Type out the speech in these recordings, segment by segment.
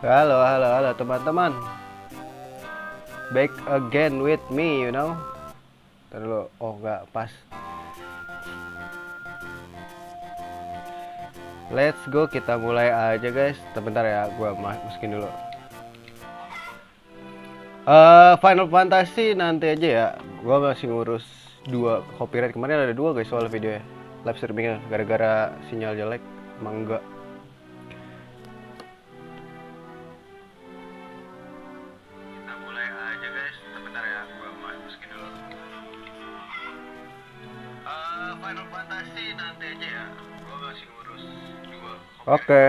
Halo, halo, halo teman-teman. Back again with me, you know. Ntar dulu, oh nggak pas. Let's go, kita mulai aja guys. Sebentar ya, gua masukin dulu. Final Fantasy nanti aja ya. Gua masih ngurus 2 copyright. Kemarin ada 2 guys soal video ya. Live streamingnya gara-gara sinyal jelek. Emang enggak. Final Fantasy nanti aja ya. Gua masih ngurus 2. Oke.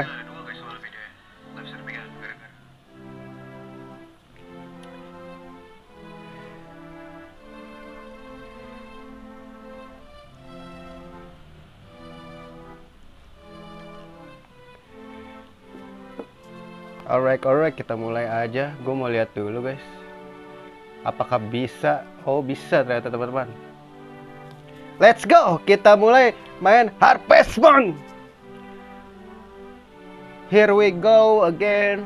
Alright, kita mulai aja. Gue mau lihat dulu guys. Apakah bisa? Oh bisa ternyata teman-teman. Let's go, kita mulai main Harvest Moon. Here we go again.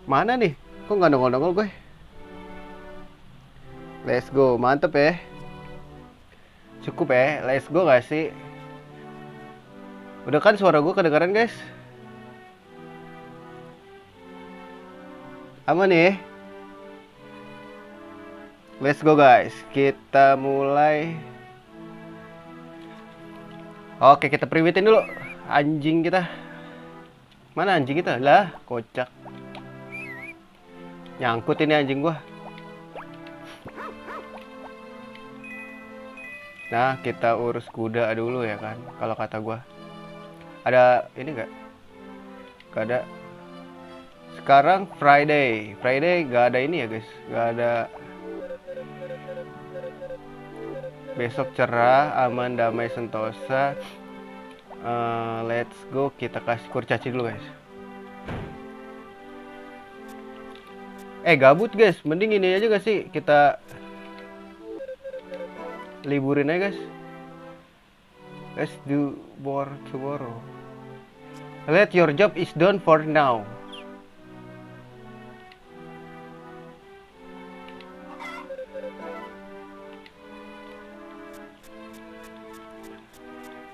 Mana nih? Kok nggak nongol-nongol gue? Let's go, mantep ya. Cukup ya, let's go gak sih? Udah kan suara gue kedengaran guys? Aman nih? Let's go guys, kita mulai. Oke, kita priwitin dulu anjing kita. Mana anjing kita? Lah, kocak. Nyangkut ini anjing gua. Nah, kita urus kuda dulu ya kan, kalau kata gua. Ada ini enggak? Gak ada. Sekarang Friday gak ada ini ya guys, gak ada. Besok cerah, aman, damai, sentosa. Let's go, kita kasih kurcaci dulu guys. Gabut guys, mending ini aja gak sih, kita liburin aja guys. Let's do more tomorrow. Let your job is done for now.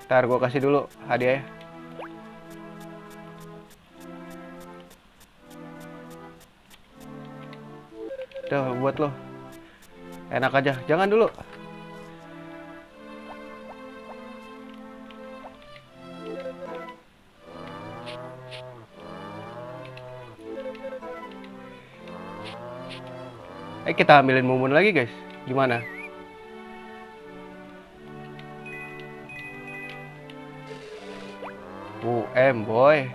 Ntar gue kasih dulu hadiah ya. Tuh buat lo. Enak aja, jangan dulu. Kita ambilin mumun lagi guys. Gimana? Boy.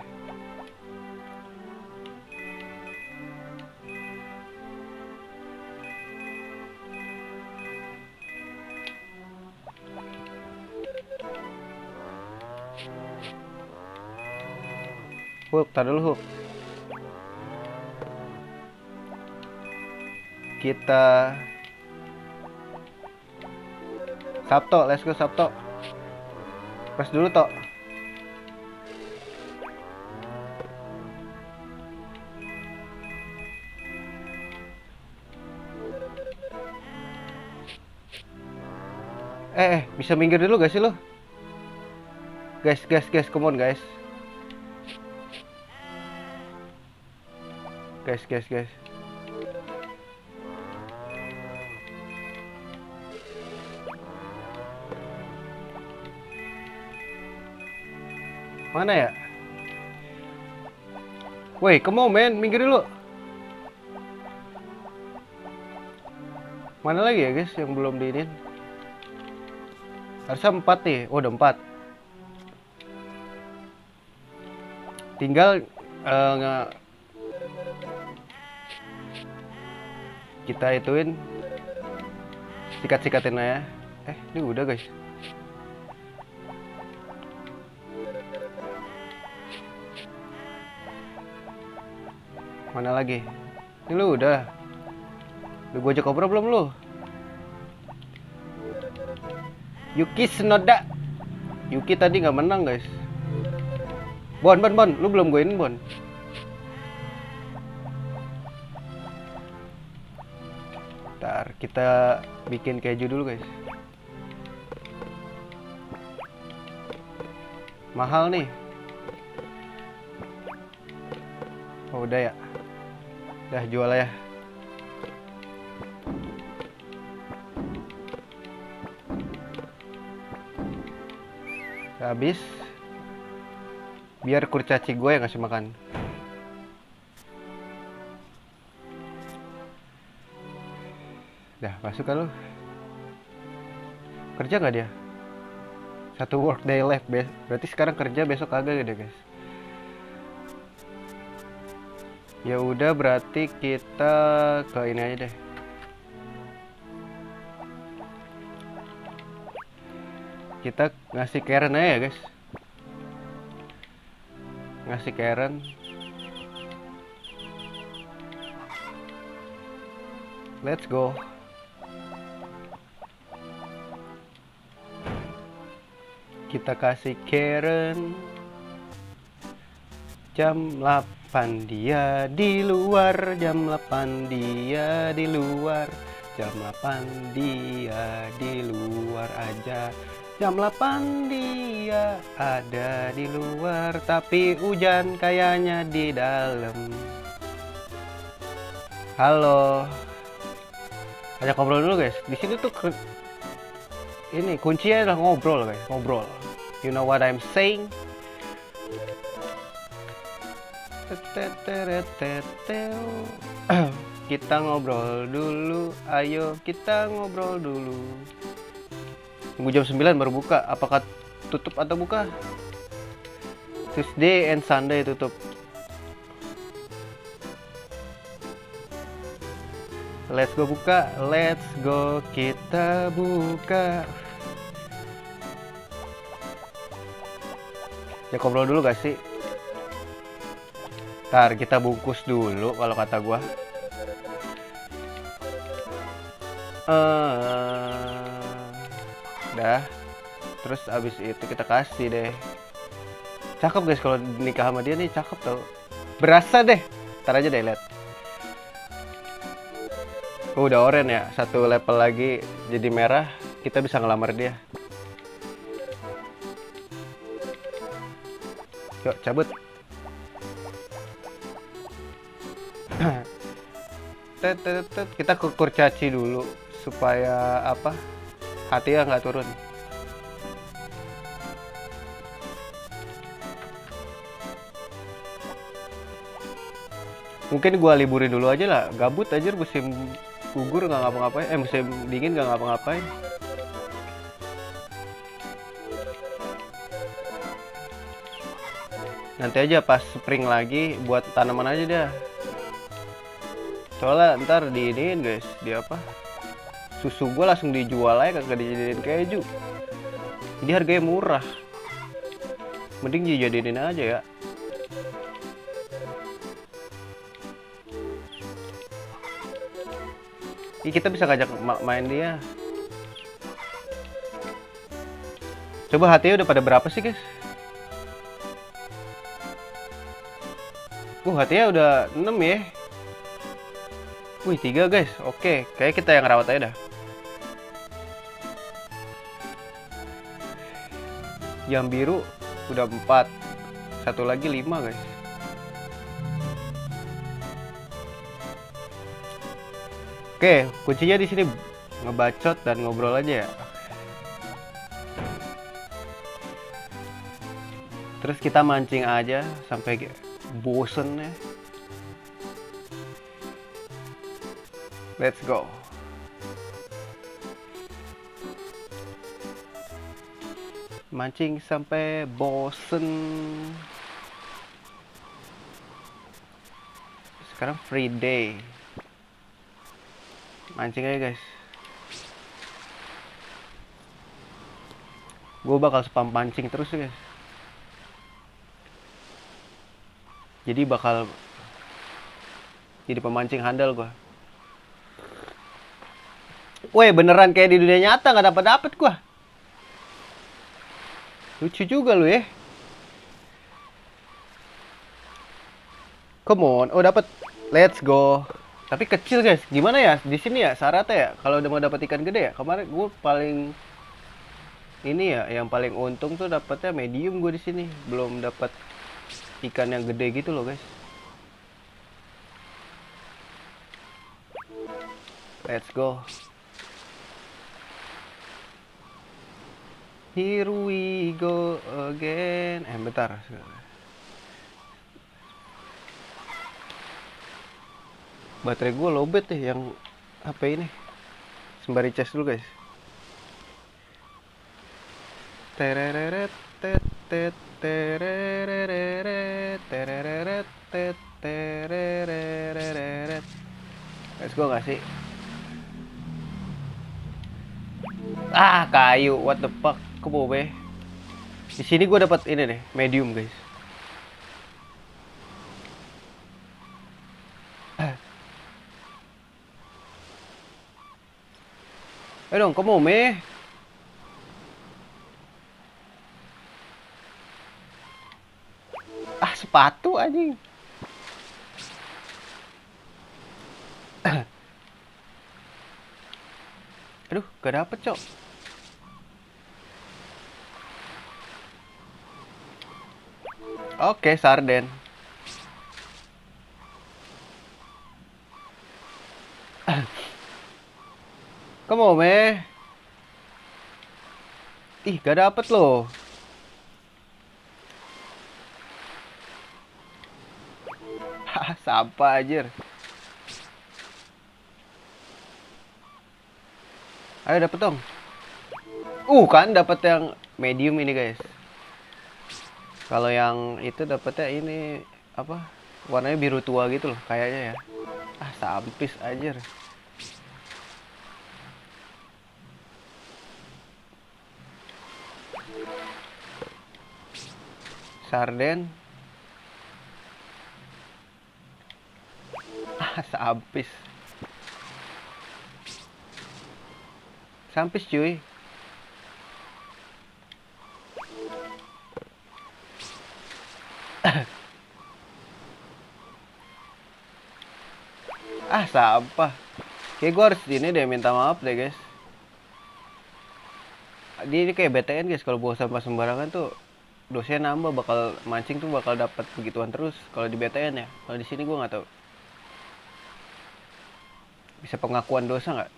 Hook, tar dulu Hook. Kita Sabto, let's go Sabto. Press dulu Tok. Bisa minggir dulu gak sih lo? Guys, come on guys. Guys. Mana ya? Woi, come on man, minggir dulu. Mana lagi ya guys yang belum diinin? Harusnya 4 nih. Oh, udah 4. Tinggal kita ituin, sikat-sikatin aja. Ini udah guys. Mana lagi? Ini lu udah. Lu gua ajak ngobrol belum lu? Yuki Senoda. Yuki tadi nggak menang guys. Bon, lu belum goin Bon. Ntar kita bikin keju dulu guys. Mahal nih. Oh udah ya. Udah jual ya. Habis. Biar kurcaci gue yang ngasih makan. Dah masuk kan lu. Kerja nggak dia? 1 work day left. Berarti sekarang kerja, besok kagak gitu guys. Ya udah berarti kita ke ini aja deh. Kita ngasih Karen aja ya guys. Ngasih Karen. Let's go. Kita kasih Karen. Jam 8 dia di luar, jam 8 dia di luar, jam 8 dia di luar aja. Jam 8 dia ada di luar, tapi hujan kayaknya di dalam. Halo. Ajak ngobrol dulu guys. Di sini tuh ini kuncinya adalah ngobrol guys, ngobrol. You know what I'm saying? Kita ngobrol dulu, ayo kita ngobrol dulu. Tunggu jam 9 baru buka. Apakah tutup atau buka? Tuesday and Sunday tutup. Let's go buka. Let's go kita buka. Ya ngobrol dulu gak sih? Ntar kita bungkus dulu kalau kata gua. Dah. Terus abis itu kita kasih deh. Cakep guys kalau nikah sama dia nih, cakep tau. Berasa deh. Ntar aja deh lihat. Oh, udah oranye ya. 1 level lagi jadi merah. Kita bisa ngelamar dia. Yuk cabut. Kita kurcaci dulu supaya apa? Hatinya nggak turun. Mungkin gua liburin dulu aja lah. Gabut aja musim gugur nggak ngapa-ngapain. Musim dingin nggak ngapa-ngapain. Nanti aja pas spring lagi buat tanaman aja dah. Soalnya ntar diinin guys, di apa? Susu gue langsung dijual aja, kagak dijadiin keju. Jadi harganya murah. Mending dijadiin aja ya. Kita bisa ngajak main dia. Coba hatinya udah pada berapa sih guys? Hatinya udah 6 ya. Wih 3 guys. Oke, kayak kita yang rawat aja dah. Yang biru udah 4. Satu lagi 5, guys. Oke, kuncinya di sini ngebacot dan ngobrol aja ya. Terus kita mancing aja sampai bosen ya. Let's go. Mancing sampai bosen. Sekarang free day. Mancing aja, guys. Gue bakal spam pancing terus ya, guys. Jadi bakal jadi pemancing handal gue. Weh, beneran kayak di dunia nyata, nggak dapet gue. Lucu juga lu ya. Come on. Oh, dapet. Let's go. Tapi kecil, guys. Gimana ya di sini ya syaratnya ya? Kalau udah mau dapet ikan gede ya. Kemarin gue paling ini ya, yang paling untung tuh dapetnya medium gue di sini. Belum dapet ikan yang gede gitu loh, guys. Let's go. Here we go again. Bentar. Baterai gue lowbat deh yang HP ini. Sembari cas dulu, guys. Tereret tet tet tereret tereret tet tereret. Let's go gak sih? Ah, kayu. What the fuck? Kebo be. Di sini gue dapat ini deh, medium, guys. Ayo dong, kamu me. Ah, sepatu anjing. Aduh, gak dapet, cok. Oke, sarden. Kamu me. Ih, gak dapet loh. Hah, sampah anjir. Ayo dapet dong. Kan dapet yang medium ini, guys. Kalau yang itu dapetnya ini apa? Warnanya biru tua gitu loh, kayaknya ya. Ah, sampis anjir. Sarden. Ah, sampis. Sampis cuy. Ah, sampah. Kayak gue harus ini deh, minta maaf deh, guys. Dia ini kayak BTN, guys. Kalau bawa sampah sembarangan tuh dosanya nambah, bakal mancing tuh bakal dapat begituan terus kalau di BTN ya. Kalau di sini gue nggak tahu. Bisa pengakuan dosa nggak?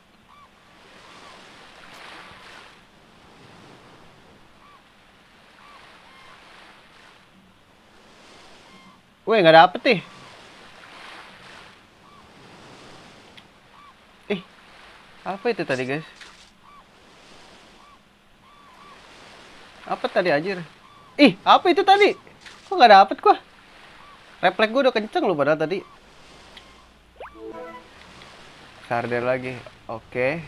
Weh, nggak dapet nih. Apa itu tadi, guys? Apa tadi anjir? Apa itu tadi? Kok nggak dapet gua? Refleks gua udah kenceng loh padahal tadi. Sarden lagi. Oke.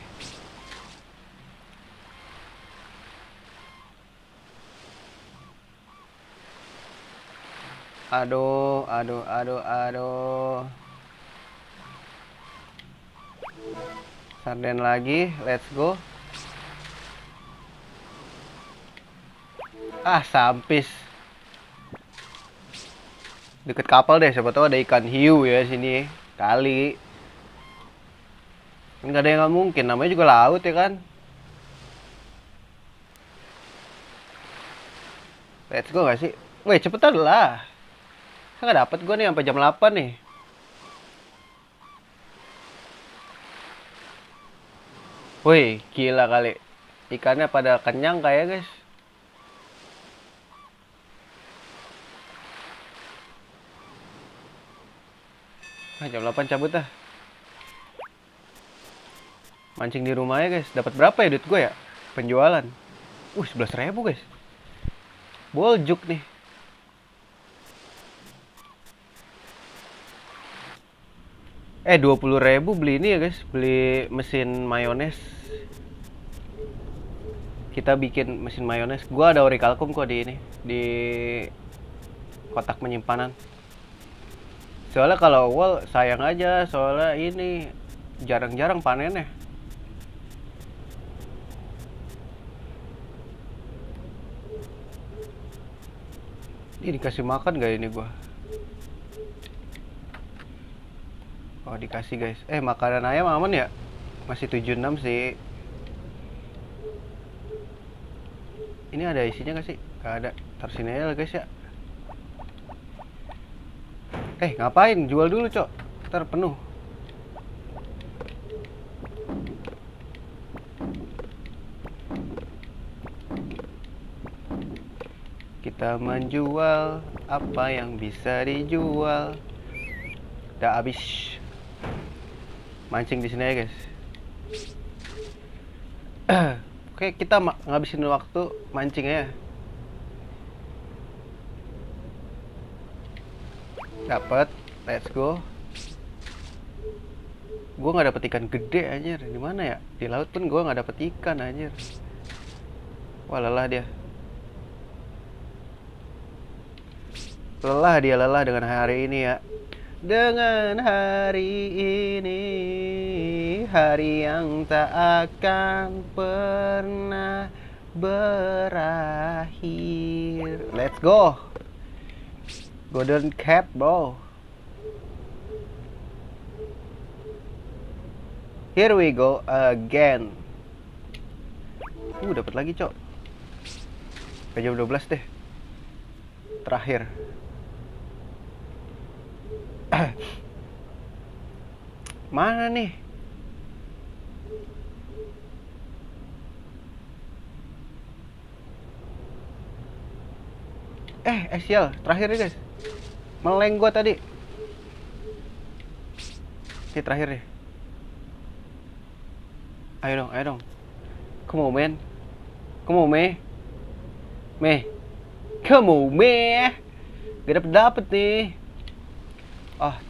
Aduh. Sarden lagi, let's go. Ah, sampis. Deket kapal deh, siapa tahu ada ikan hiu ya sini. Kali. Nggak ada yang nggak mungkin, namanya juga laut ya kan. Let's go gak sih? Weh, cepetan lah. Saya nggak dapet gue nih sampai jam 8 nih. Wih, gila kali. Ikannya pada kenyang kayak guys. Nah, jam 8 cabut dah. Mancing di rumahnya guys. Dapat berapa ya duit gue ya? Penjualan. 11.000 guys. Boljuk nih. 20.000 beli ini ya guys. Beli mesin mayones. Kita bikin mesin mayones. Gua ada orikalkum kok di ini. Di kotak penyimpanan. Soalnya kalau wall sayang aja. Soalnya ini jarang-jarang panennya. Ini dikasih makan gak ini gua? Oh dikasih guys. Makanan ayam aman ya? Masih 76 sih. Ini ada isinya gak sih? Gak ada. Taruh sini aja lah guys ya. Ngapain? Jual dulu cok. Ntar penuh. Kita menjual apa yang bisa dijual. Udah habis. Mancing di sini ya guys. Oke, kita ngabisin waktu mancing ya. Dapat, let's go. Gue nggak dapet ikan gede anjir. Di mana ya? Di laut pun gue nggak dapet ikan anjir. Wah lelah dia. Lelah dengan hari ini ya. Dengan hari ini, hari yang tak akan pernah berakhir. Let's go. Golden cap, bro. Here we go again. Dapat lagi, cok. Sampai jam 12 deh. Terakhir. Mana nih? Sial, terakhir nih guys. Meleng gua tadi. Ini terakhir nih. Ayo dong. Come on, man. Come on, me. Come on, me. Gak dapet nih.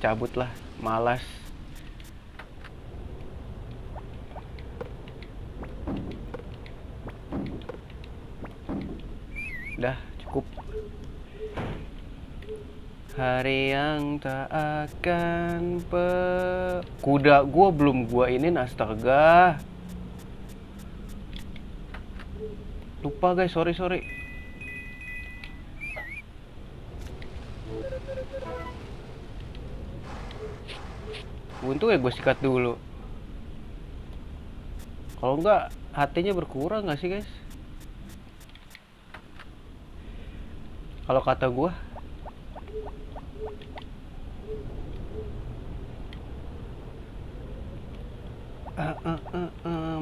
Cabut lah. Malas. Udah, cukup. Hari yang tak akan kuda gua belum gua ini, astaga. Lupa guys, sorry. Untung ya gue sikat dulu. Kalau enggak hatinya berkurang gak sih guys? Kalau kata gue.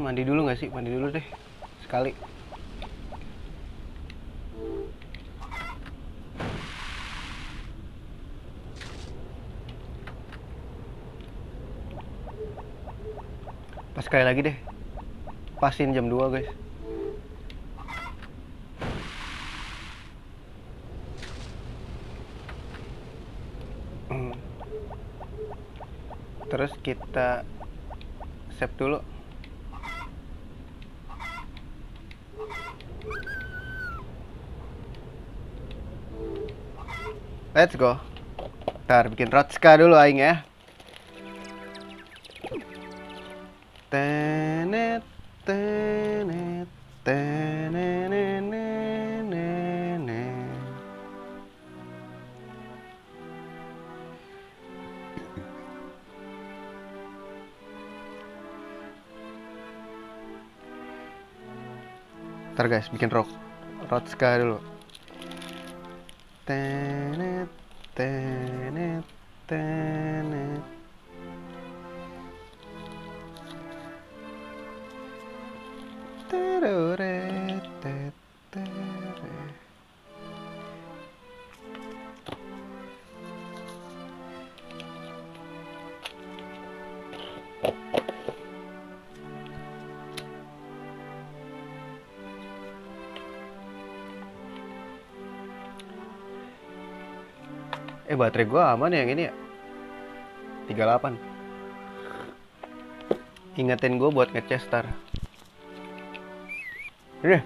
Mandi dulu gak sih? Mandi dulu deh. Sekali. Pas sekali lagi deh. Pasin jam 2 guys. Terus kita save dulu. Let's go. Ntar bikin rotska dulu aing ya. Tenet. Ntar guys, bikin rotska dulu. tenet, tenet, tenet. Teroret, tet, teret. Baterai gua aman ya yang ini ya, 38. Ingetin gua buat ngecas tar. Udah.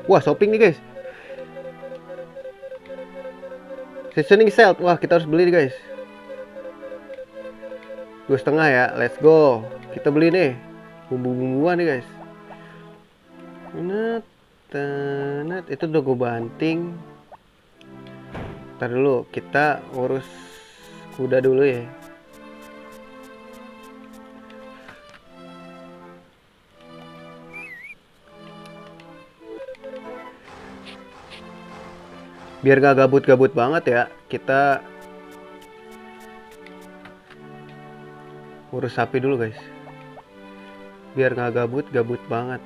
Wah, shopping nih guys. Seasoning salt. Wah, kita harus beli nih guys. 2,5 ya. Let's go. Kita beli nih. Bumbu-bumbuan nih guys. Net, itu udah gue banting. Ntar dulu, kita urus kuda dulu ya. Biar gak gabut-gabut banget ya, kita urus sapi dulu guys. Biar gak gabut-gabut banget.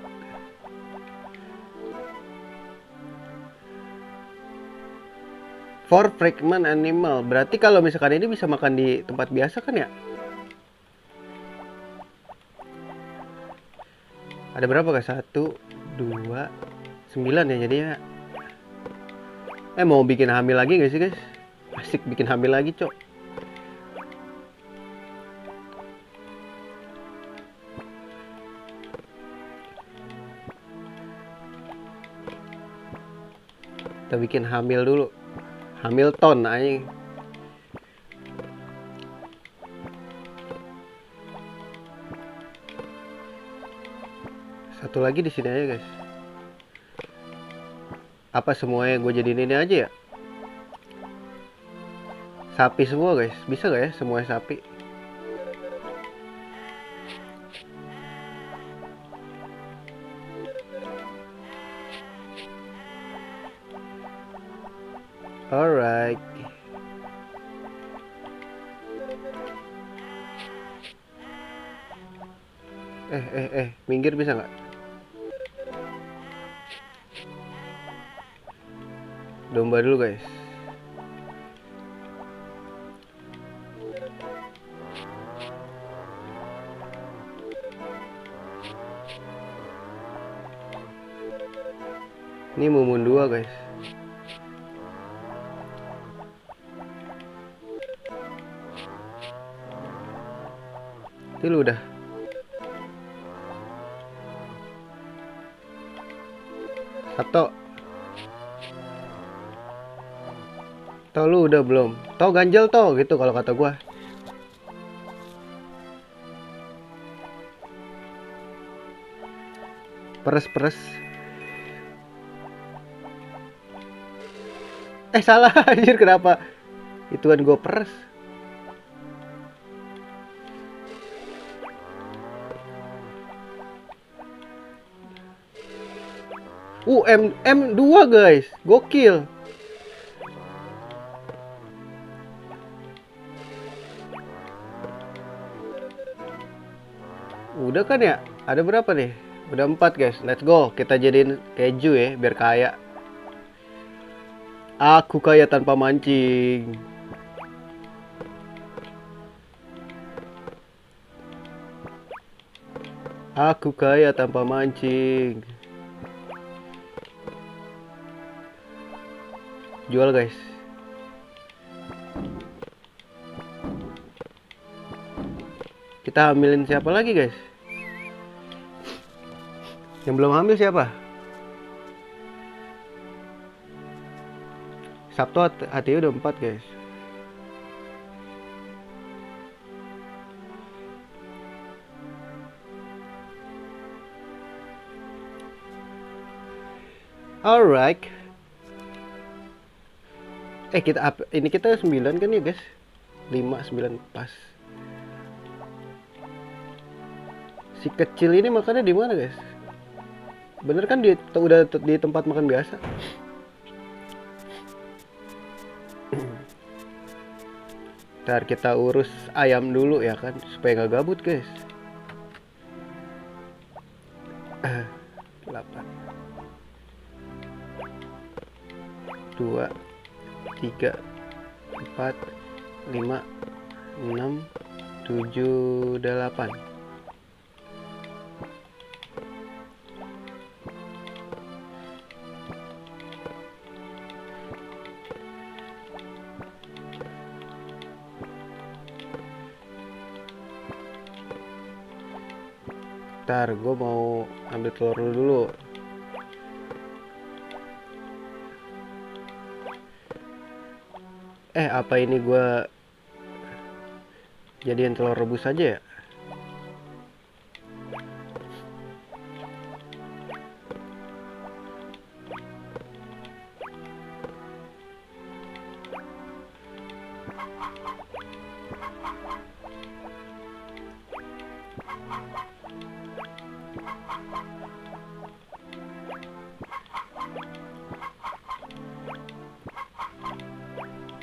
For fragment animal, berarti kalau misalkan ini bisa makan di tempat biasa kan ya? Ada berapa guys? 1, 2, 9 ya jadinya. Mau bikin hamil lagi gak sih guys? Asik bikin hamil lagi cok. Kita bikin hamil dulu. Hamilton anjing. Satu lagi di sini aja guys. Apa semuanya gue jadiin ini aja ya? Sapi semua guys. Bisa gak ya semuanya sapi? Alright. Minggir bisa nggak? Domba dulu guys. Ini mumun 2 guys. Itu lu udah. Atau lu udah belum? Tau ganjel tau gitu kalau kata gua. Peres. Salah anjir, kenapa? Ituan gua peres. M2 guys, gokil. Udah kan ya? Ada berapa nih? Udah 4 guys, let's go. Kita jadiin keju ya, biar kaya. Aku kaya tanpa mancing. Aku kaya tanpa mancing. Jual guys. Kita hamilin siapa lagi guys? Yang belum hamil siapa? Sabtu hati udah 4 guys. Alright. Ini kita 9 kan ya guys? 5, 9 pas. Si kecil ini makannya di mana, guys? Bener kan udah di tempat makan biasa? Ntar kita urus ayam dulu ya kan, supaya nggak gabut, guys. 8 2 3 4 5 6 7 8. Ntar gue mau ambil telur dulu. Apa ini gue jadiin telur rebus aja ya?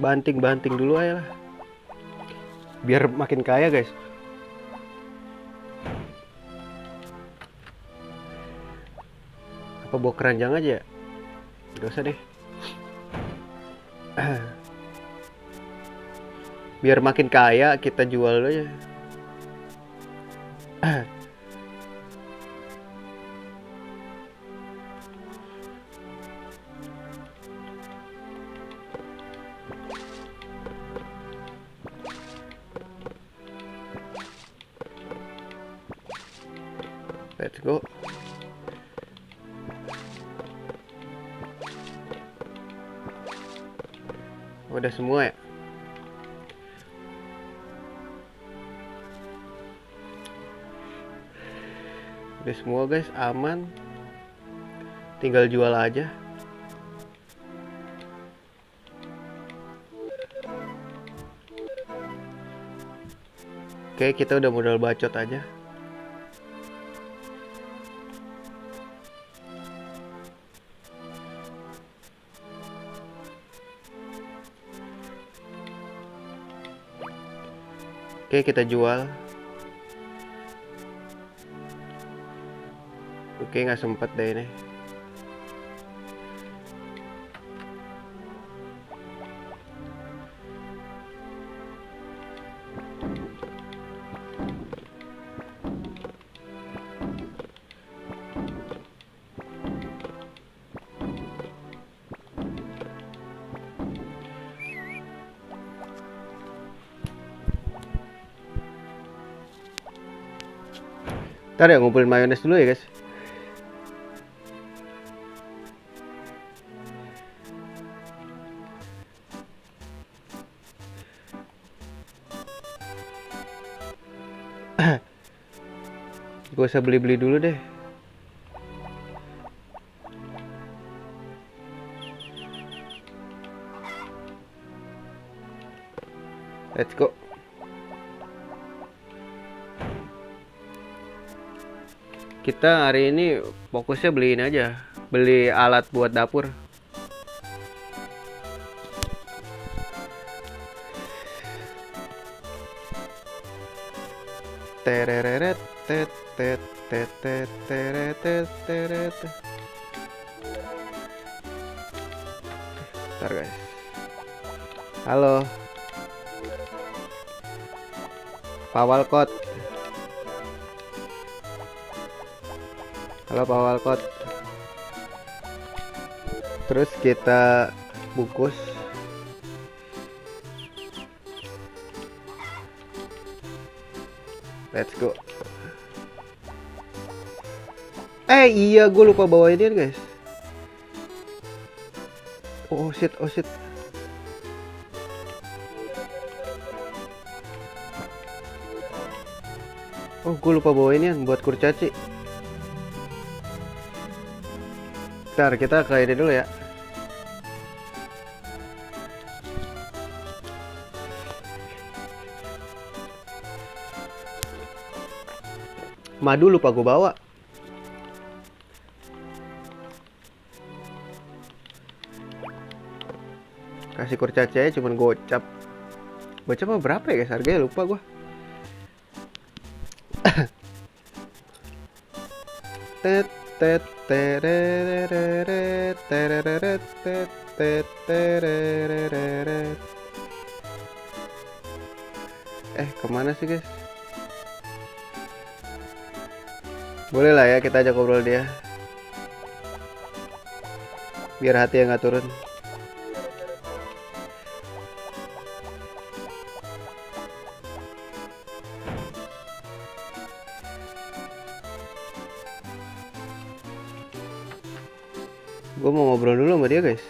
Banting-banting dulu aja lah, biar makin kaya, guys. Apa bawa keranjang aja ya? Gak usah deh. Biar makin kaya kita jual aja. Let's go. Udah semua ya? Udah semua, guys, aman. Tinggal jual aja. Oke, kita udah modal bacot aja. Oke, kita jual. Oke, nggak sempet deh ini. Ntar ya ngumpulin mayones dulu ya, guys. Gak usah beli-beli dulu deh. Let's go. Kita hari ini fokusnya beliin aja, beli alat buat dapur. Tereret tet tet tet tet teret teret. Bentar, guys. Halo, Pak Walcott. Halo Pak Walcott. Terus kita bungkus. Let's go. Iya, gue lupa bawa ini, guys. Oh shit, oh shit. Oh, gue lupa bawa ini buat kurcaci. Ntar kita ke ini dulu ya. Madu lupa gue bawa. Kasih kurcaci aja cuman gocap. Gocap mah berapa ya guys harganya, lupa gue. Tet tet tereret tereret tet tet tereret. Kemana sih guys? Boleh lah ya kita ajak ngobrol dia, biar hati yang nggak turun. Gue mau ngobrol dulu sama dia guys.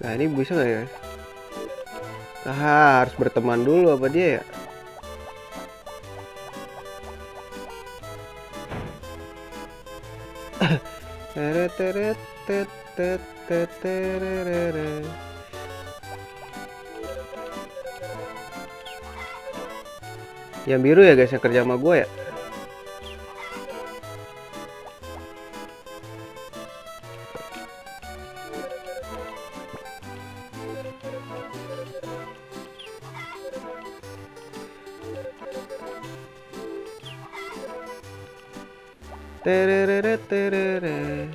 Nah ini bisa nggak ya? Harus berteman dulu apa dia ya? Teret teret tet tet tet tereret. Yang biru ya guys yang kerja sama gue ya. Tereret tereret.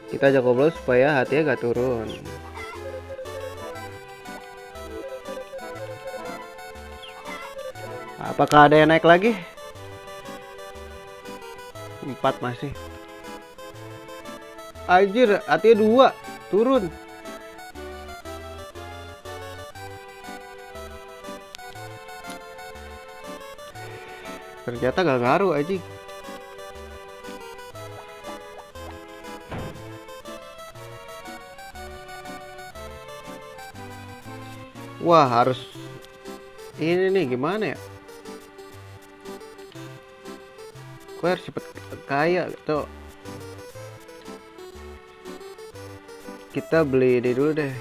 Kita ajak ngobrol supaya hatinya gak turun. Apakah ada yang naik lagi? 4 masih. Anjir, hatinya 2 turun. Ternyata gak ngaruh aja. Wah harus ini nih gimana ya? Gue harus cepet kaya tuh. Kita beli ini dulu deh.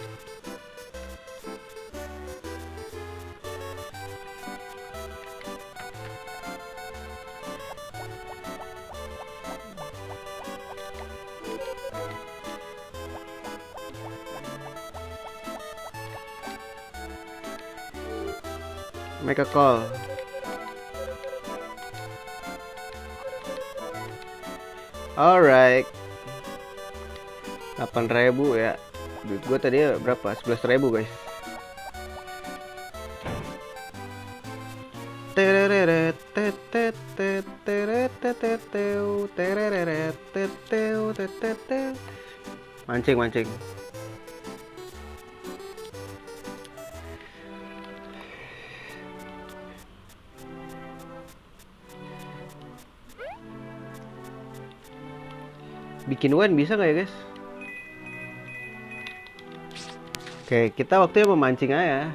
Make a call. Alright. 8.000 ya. Duit gue tadi berapa? 11.000 guys. Tereret tetet teret tetet tereret tetet. Mancing. Bikin wine bisa nggak ya guys? Oke, kita waktunya memancing aja.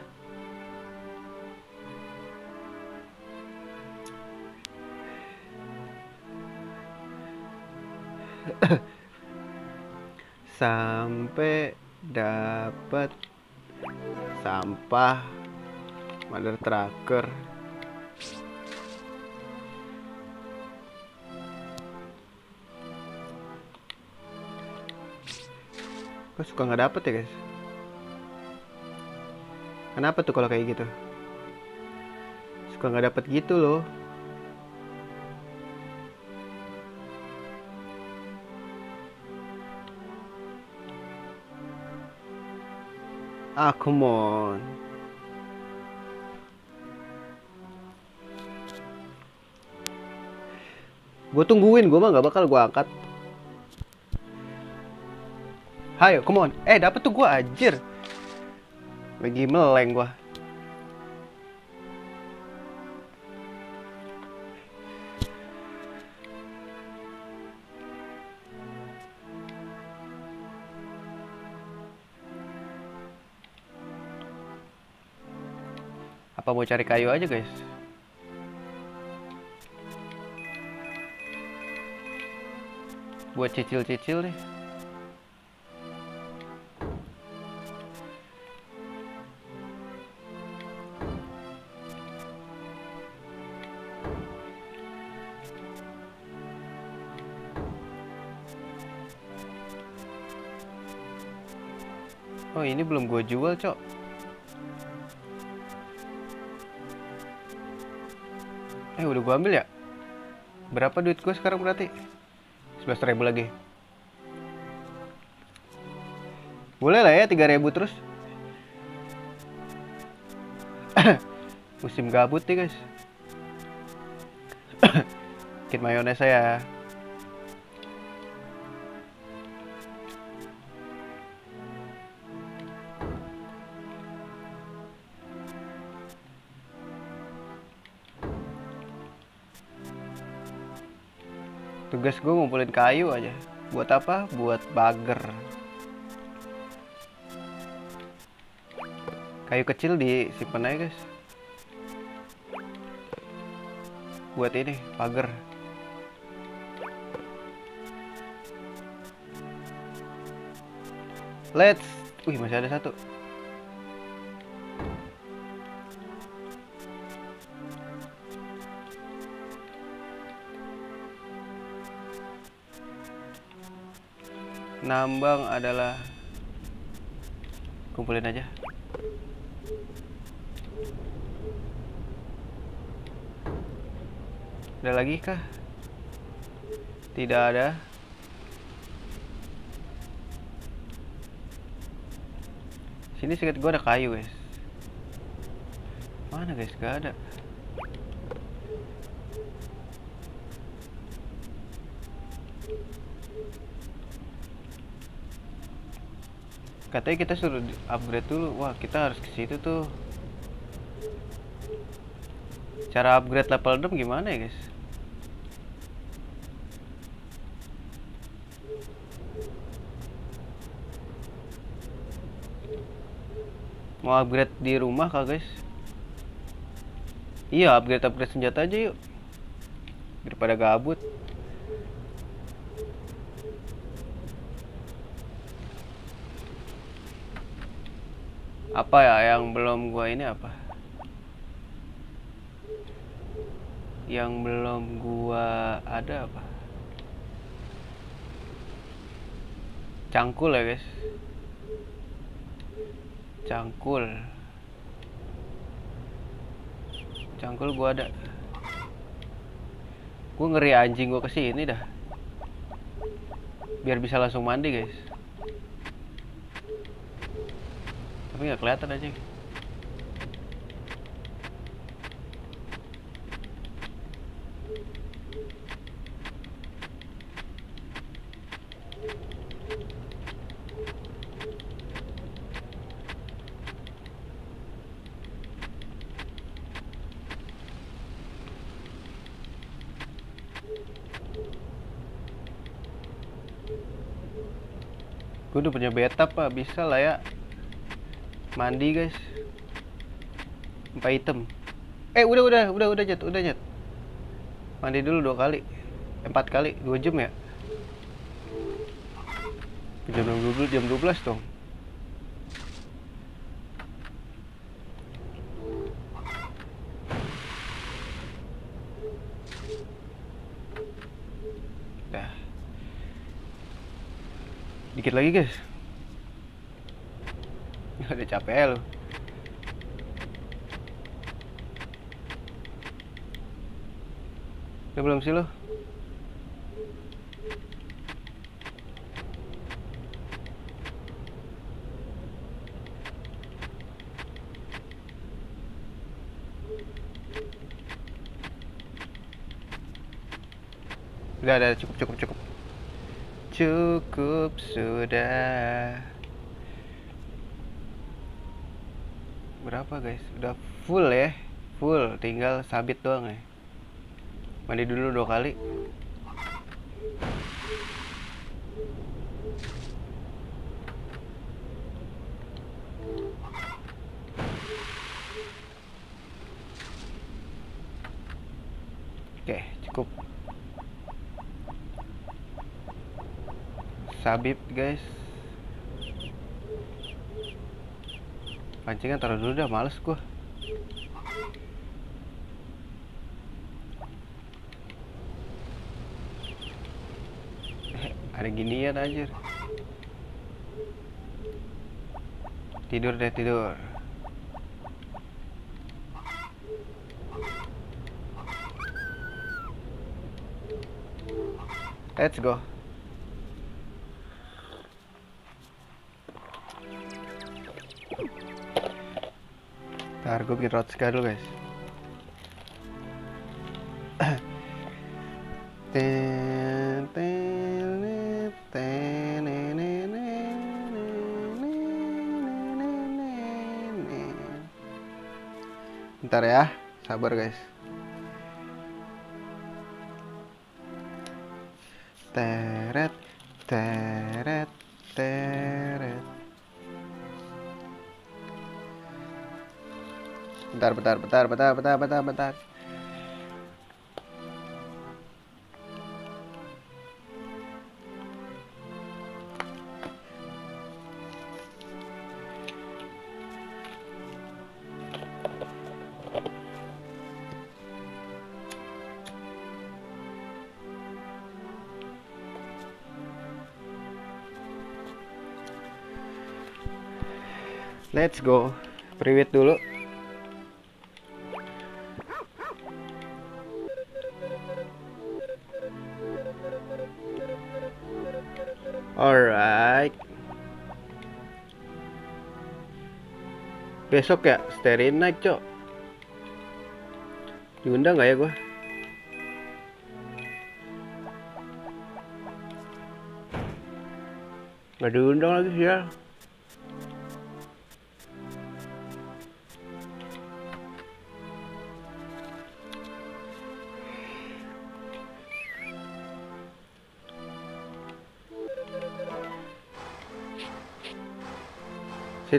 Sampai dapat sampah mother tracker. Kok suka nggak dapet ya guys? Kenapa tuh kalau kayak gitu? Suka nggak dapet gitu loh. Ah, come on. Gue tungguin, gue mah nggak bakal gue angkat. Hayo, come on. Dapet tuh gue anjir. Lagi meleng gue. Apa mau cari kayu aja guys? buat cicil-cicil nih. Oh, ini belum gue jual, cok. Udah gue ambil ya? Berapa duit gue sekarang berarti? 11.000 lagi. Boleh lah ya 3.000 terus. Musim gabut nih guys. Bikin mayones saya. Tugas gue ngumpulin kayu aja. Buat apa? Buat bager. Kayu kecil disimpan aja guys. Buat ini, pagar. Wih, masih ada satu. Nambang adalah kumpulin aja. Ada lagi kah? Tidak ada. Sini seket gue ada kayu guys. Mana guys? Gak ada. Katanya kita suruh upgrade dulu. Wah, kita harus ke situ tuh. Cara upgrade level 6 gimana ya guys? Mau upgrade di rumah kah guys? Iya, upgrade senjata aja yuk, daripada gabut. Apa ya yang belum gua ini apa? Yang belum gua ada apa? Cangkul ya guys. Cangkul gua ada. Gua ngeri anjing gua kesini dah. Biar bisa langsung mandi guys. Tapi nggak kelihatan aja. Gue udah punya bathtub pak, bisa lah ya mandi guys. 4 item. Udah Jet. Mandi dulu 2 kali. 4 kali, 2 jam ya. Jam 12 dong. Dah. Dikit lagi guys. Udah capek lo. Udah belum sih lo? Udah cukup. Cukup sudah. Berapa guys? Udah full ya. Full, tinggal sabit doang ya. Mandi dulu 2 kali. Oke, cukup. sabit guys. Pancingan taruh dulu dah, males gua. Ada ginian aja. Tidur deh, tidur. Let's go. Ntar gue bikin road ska dulu guys. Bentar ya, sabar guys. Teret, teret, teret. Bentar. Let's go. Priwit dulu. Alright. Besok ya, Starry Night, cok. Diundang gak ya gua? Gak diundang lagi sih ya.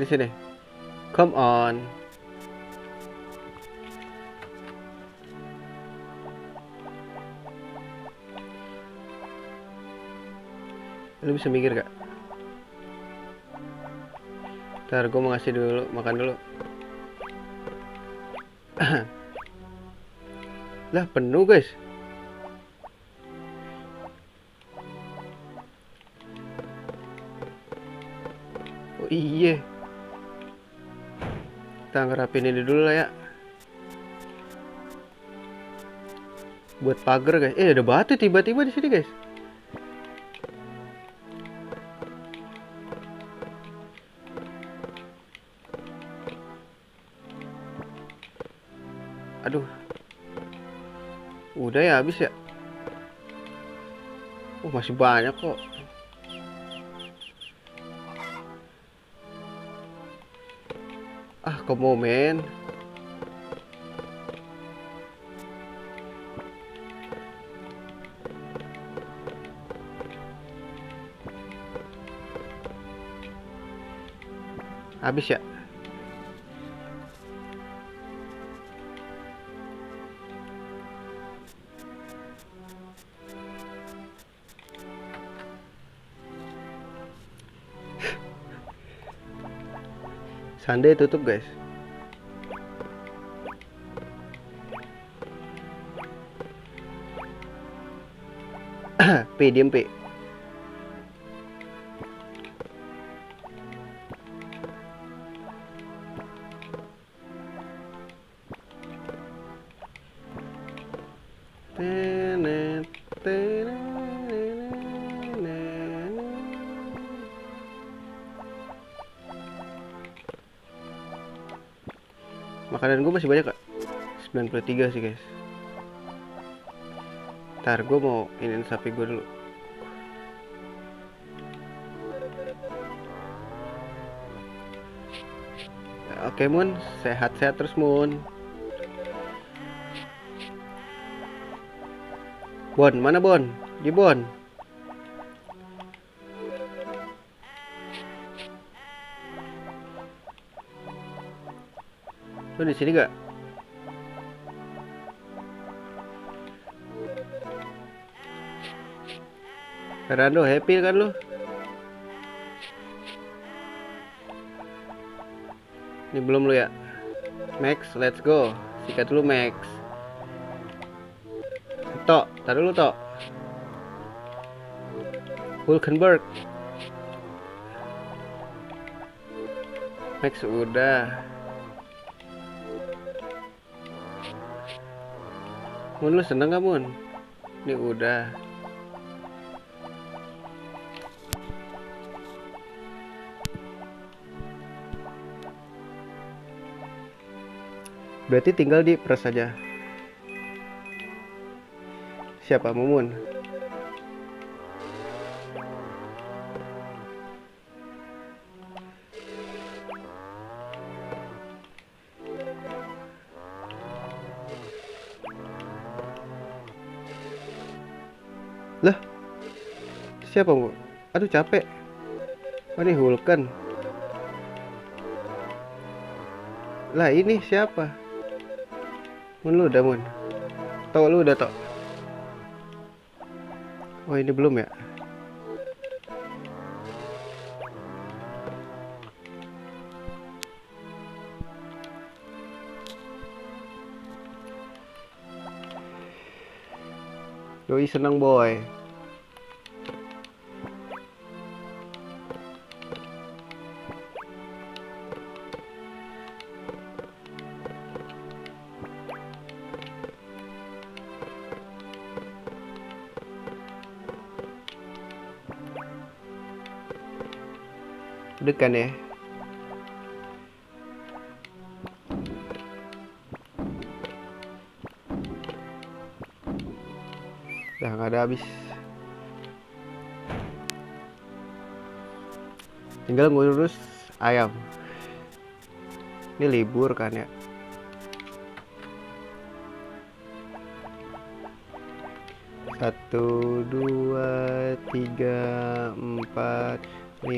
Sini. Come on. Lu bisa mikir gak? Ntar gue mau ngasih dulu, makan dulu. Lah penuh guys. Oh iya. Kita ngerapin ini dulu lah ya. Buat pagar guys. Ada batu tiba-tiba di sini guys. Aduh. Udah ya habis ya. Masih banyak kok. Komen. Habis ya. Sunday tutup guys. P, diem P. Makanan gue masih banyak kak. 93 sih guys. Ntar gue mau iniin sapi gue dulu. Oke Mun, sehat-sehat terus Mun. Bon, mana Bon? Di Bon. Lu di sini gak? Fernando, happy kan lu? Ini belum lu ya. Max, let's go. Sikat dulu Max. Tok, taruh dulu Tok. Hulkenberg. Max udah. Mun lu seneng gak Mun? Ini udah. Berarti tinggal di press saja. Siapa Mumun? Lah, siapa Mu? Aduh capek. Oh ini Hulken. Lah ini siapa? Mun lu udah Mun. Tok lu udah Tok. Oh ini belum ya. Doi senang boy. Udah kan ya. Udah nggak ada habis. Tinggal ngurus ayam. Ini libur kan ya. Satu, dua, tiga, empat, 5,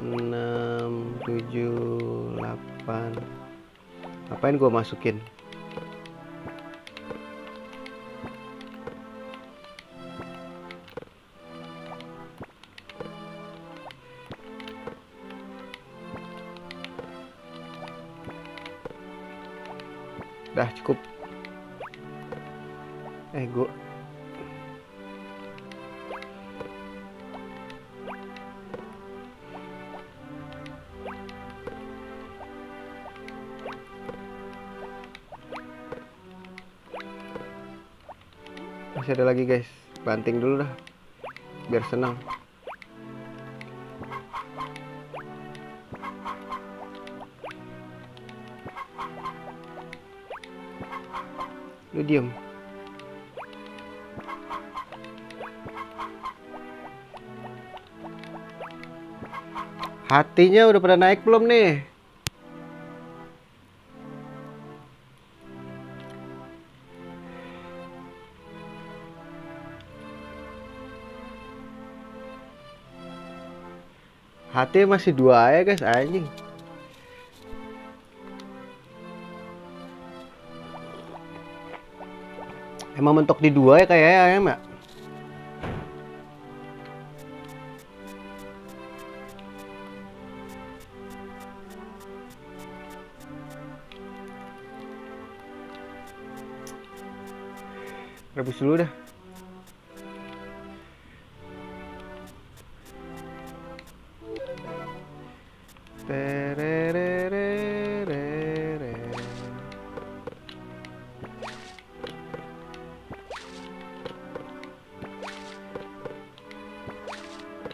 6, 7, 8. Ngapain gue masukin? Dah cukup. Gue masih ada lagi guys, banting dulu dah biar senang. Lu diem. Hatinya udah pada naik belum nih? Hati masih 2 ya guys, anjing. Emang mentok di 2 ya kayaknya ayam ya? Rebus dulu dah.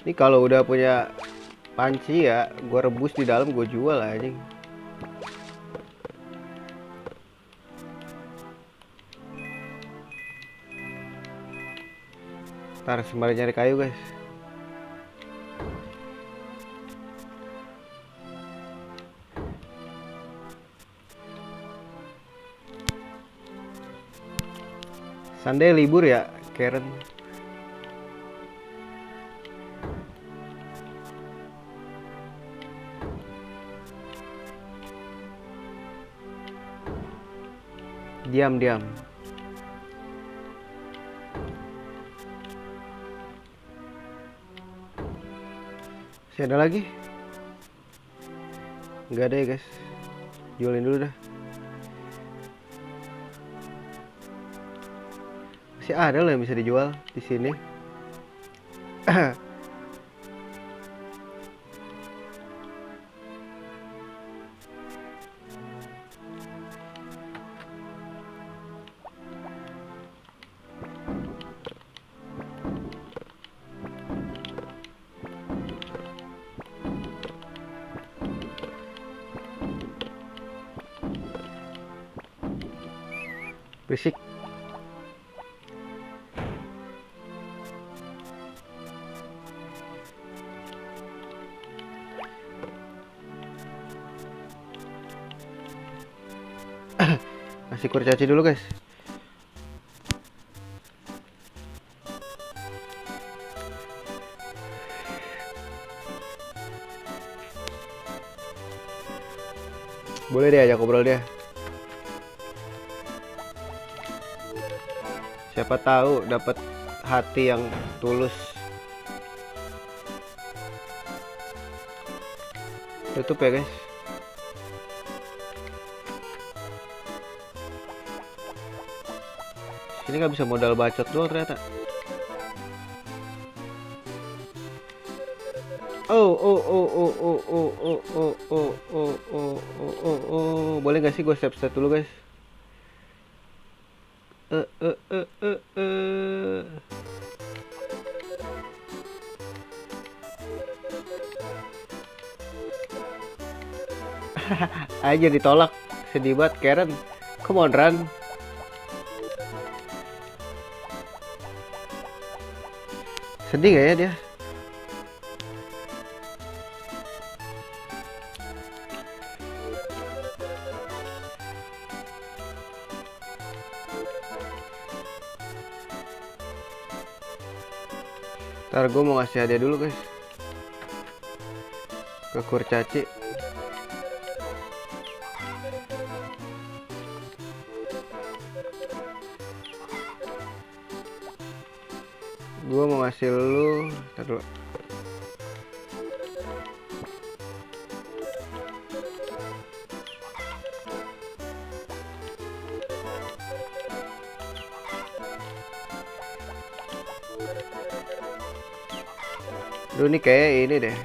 Ini kalau udah punya panci ya, gua rebus di dalam, gua jual anjing. Ntar sembari nyari kayu guys. Sunday libur ya, Karen. Diam. Masih ada lagi? Nggak ada ya guys. Jualin dulu dah. Masih ada loh yang bisa dijual di sini. Berisik. Kasih kurcaci dulu guys. Boleh deh ajak ngobrol dia. Siapa tahu dapat hati yang tulus. Tutup ya guys. Ini nggak bisa modal bacot doang ternyata. Boleh nggak sih gue step dulu guys? Aja ditolak, sedih banget Karen. Come on run. Sedih gak ya dia? Ntar gue mau ngasih hadiah dulu guys ke kurcaci. Gue mau ngasih lu, ntar dulu. Lu nih kayak ini deh.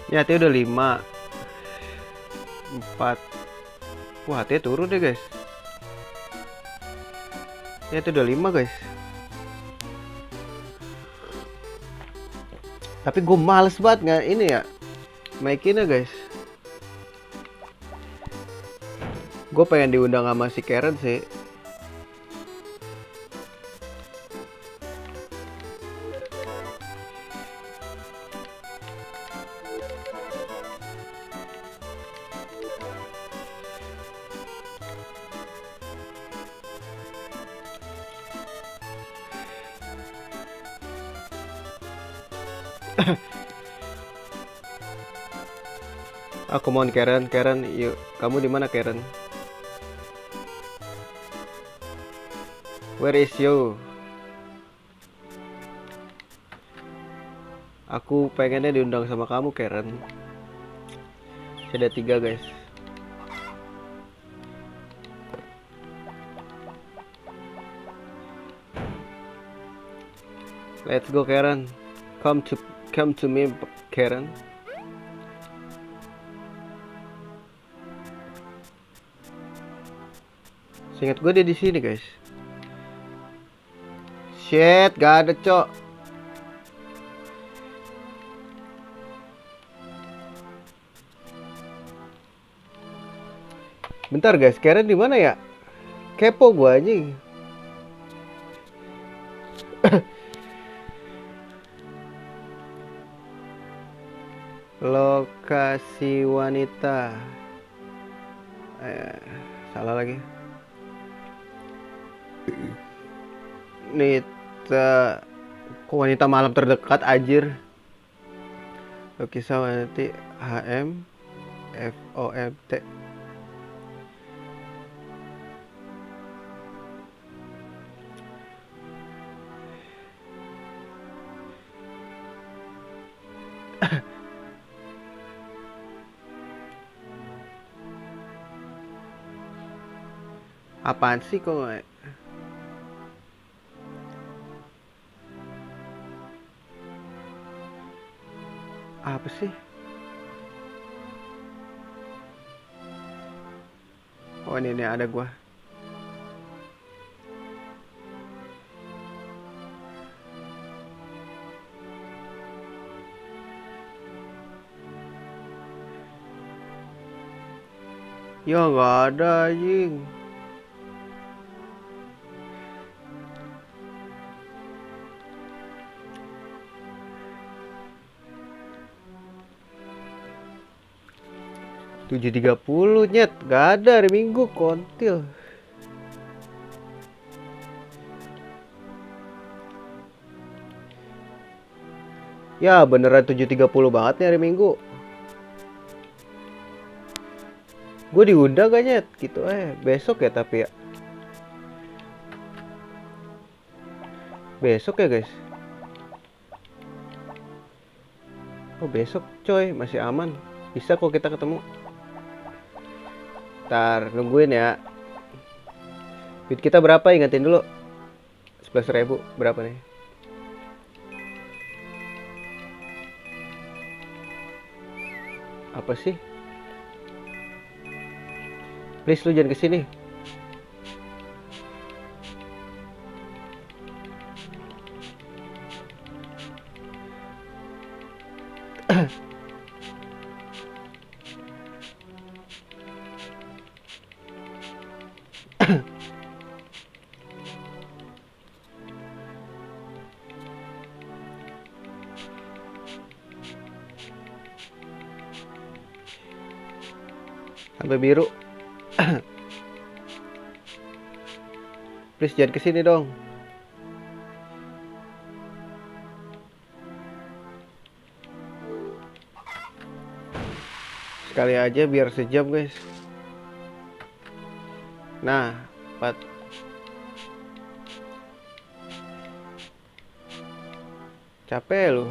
Ya hati udah 5 4. Wah hati turun deh guys. Ya itu udah 5 guys. Tapi gue males banget nggak ini ya naikinnya guys. Gue pengen diundang sama si Karen sih. Aku mohon Karen, yuk kamu di mana Karen? Where is you? Aku pengennya diundang sama kamu Karen. Ada 3 guys. Let's go Karen. Come to me Karen. Seingat gue dia di sini guys. Shit, gak ada cok. Bentar guys, Karen di mana ya? Kepo gue anjing. Lokasi wanita. Salah lagi. Nita, kok wanita malam terdekat anjir. Lokasi wanita HM FOMT. Apaan sih kok apa sih? Oh ini ada gua. Ya nggak ada anjing. Tujuh 7.30 nyet, nggak ada hari Minggu kontil. Ya beneran 7.30 banget nih hari Minggu. Gue diundang gak nyet gitu besok ya tapi ya. Besok ya guys. Oh besok coy, masih aman. Bisa kok kita ketemu. Ntar nungguin ya. Duit kita berapa, ingetin dulu. 11.000 berapa nih? Apa sih? Please lu jangan kesini. Sampai biru. Please jangan kesini dong. Sekali aja biar sejam guys. Nah 4. Capek lu.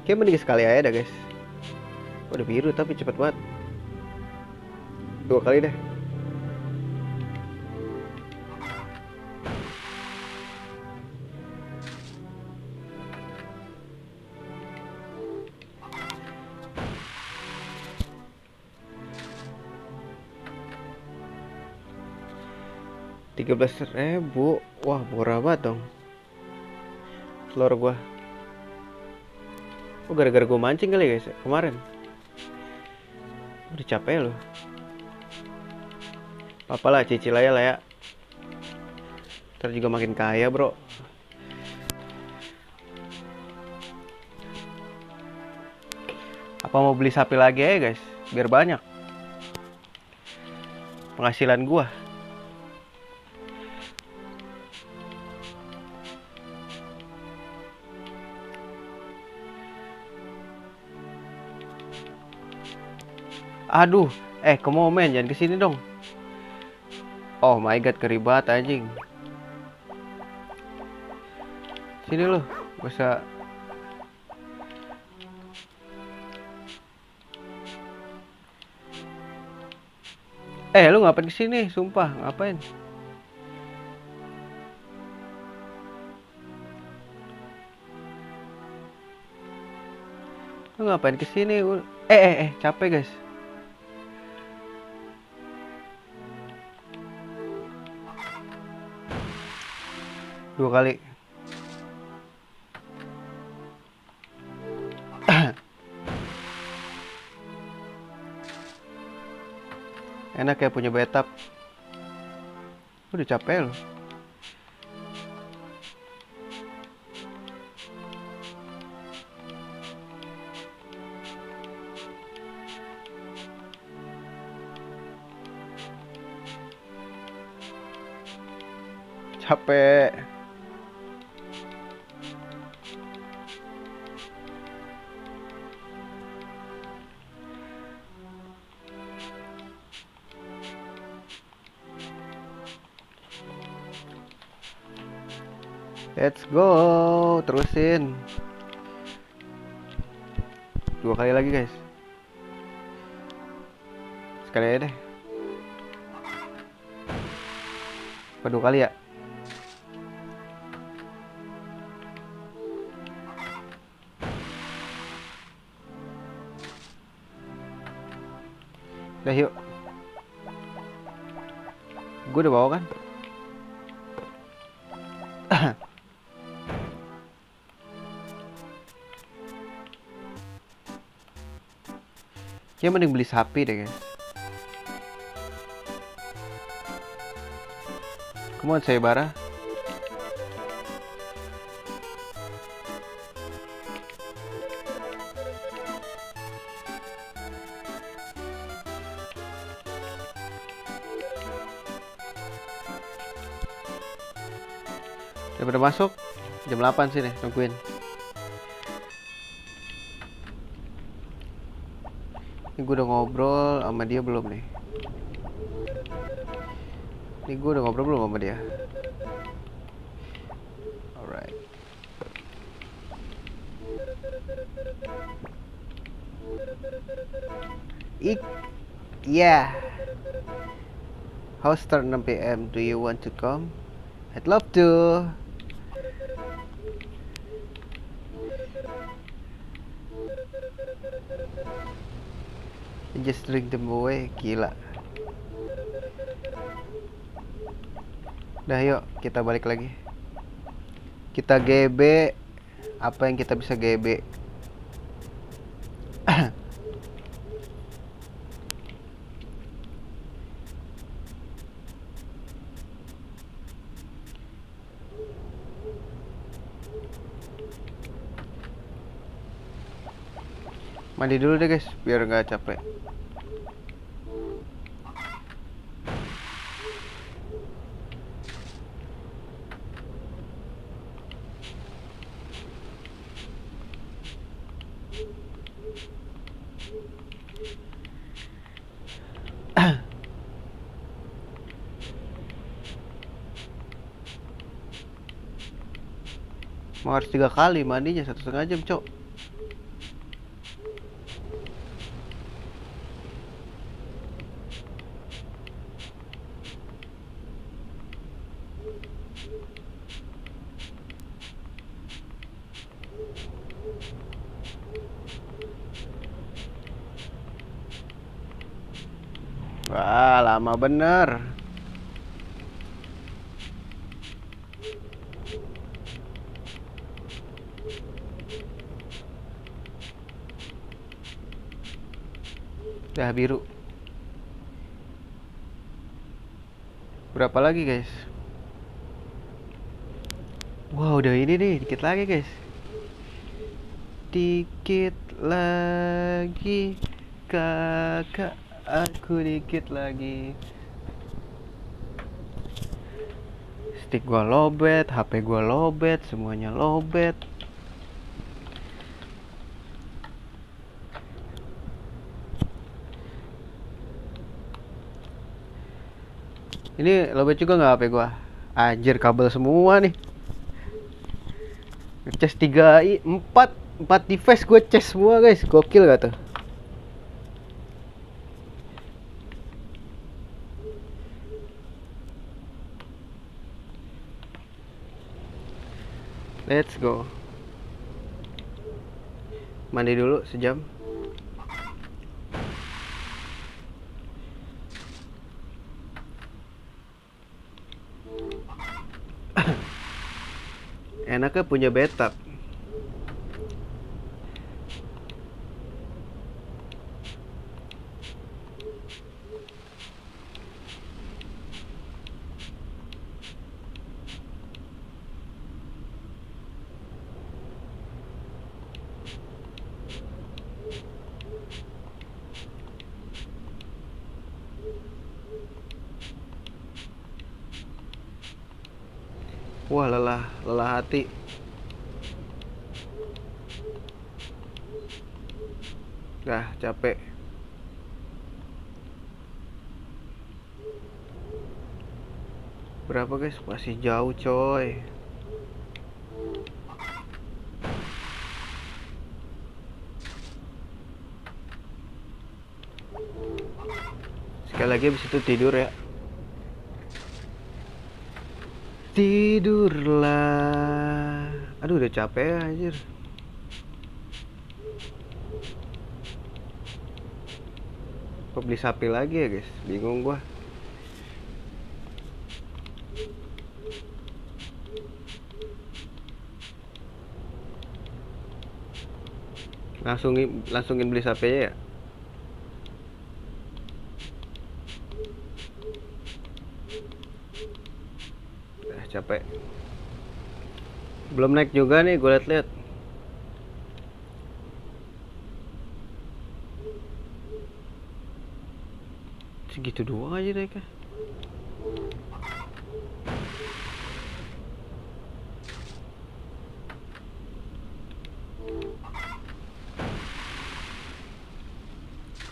Kayak mending sekali aja dah guys. Udah biru tapi cepet banget. 2 kali deh. Rp13.000. Wah murah banget dong telur gua. Oh gara-gara gua mancing kali guys kemarin. Udah capek loh. Apalah cicil aja lah ya. Ntar juga makin kaya bro. Apa mau beli sapi lagi ya guys, biar banyak penghasilan gua. Aduh, kemomen jangan kesini dong. Oh my god, keribat anjing. Sini loh, bisa. Lu ngapain kesini? Sumpah, ngapain? Lu ngapain kesini? Capek guys. Dua kali. Enak ya punya betap. Udah capek loh. Capek. Let's go, terusin. 2 kali lagi guys. Sekali aja deh. Apa 2 kali ya? Udah yuk. Gue udah bawa kan? Ya mending beli sapi deh guys. Come on Sayabara. Daripada masuk jam 8 sih nih nungguin. Ini gue udah ngobrol sama dia belum nih? Ini gue udah ngobrol belum sama dia? Alright. Yeah. House start 6 PM. Do you want to come? I'd love to. Just drink them away. Gila. Udah yuk kita balik lagi. Kita GB. Apa yang kita bisa GB? Mandi dulu deh guys, biar nggak capek. Mau harus 3 kali mandinya 1,5 jam cok. Wah, lama bener. Udah biru. Berapa lagi guys? Wow, udah ini nih, dikit lagi guys. Dikit lagi kakak, aku dikit lagi. Stick gua lobet, HP gua lobet, semuanya lobet. Ini lobet juga nggak HP gua? Anjir, kabel semua nih. Ngecas 4 device gue cas semua guys. Gokil gak tuh? Let's go. Mandi dulu sejam. Enaknya punya bathtub. Wah, lelah hati. Dah capek. Berapa guys? Masih jauh coy. Sekali lagi habis itu tidur ya. Tidurlah. Aduh udah capek ya anjir. Kok beli sapi lagi ya guys? Bingung gua. Langsungin beli sapi aja ya. Capek. Belum naik juga nih, gue liat-liat. Segitu doang aja naiknya.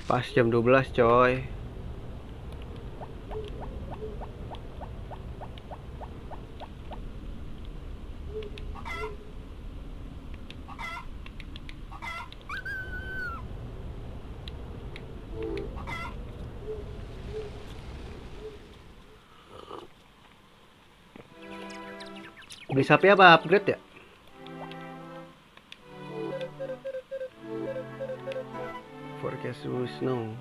Pas jam 12 coy. Beli sapi apa upgrade ya? Forecast snow.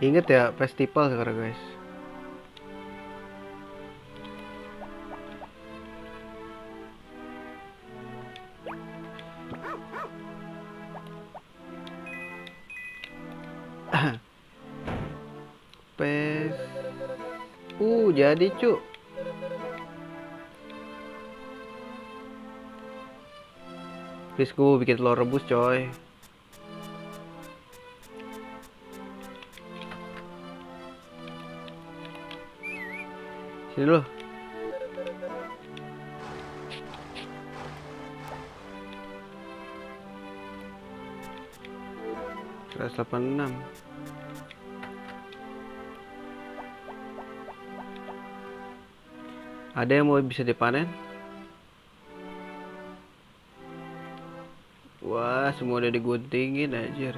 Ingat ya festival sekarang guys. Pes. Jadi cu. Please gue bikin telur rebus coy. Sini dulu. $186. Ada yang mau bisa dipanen? Wah, semua udah diguntingin anjir.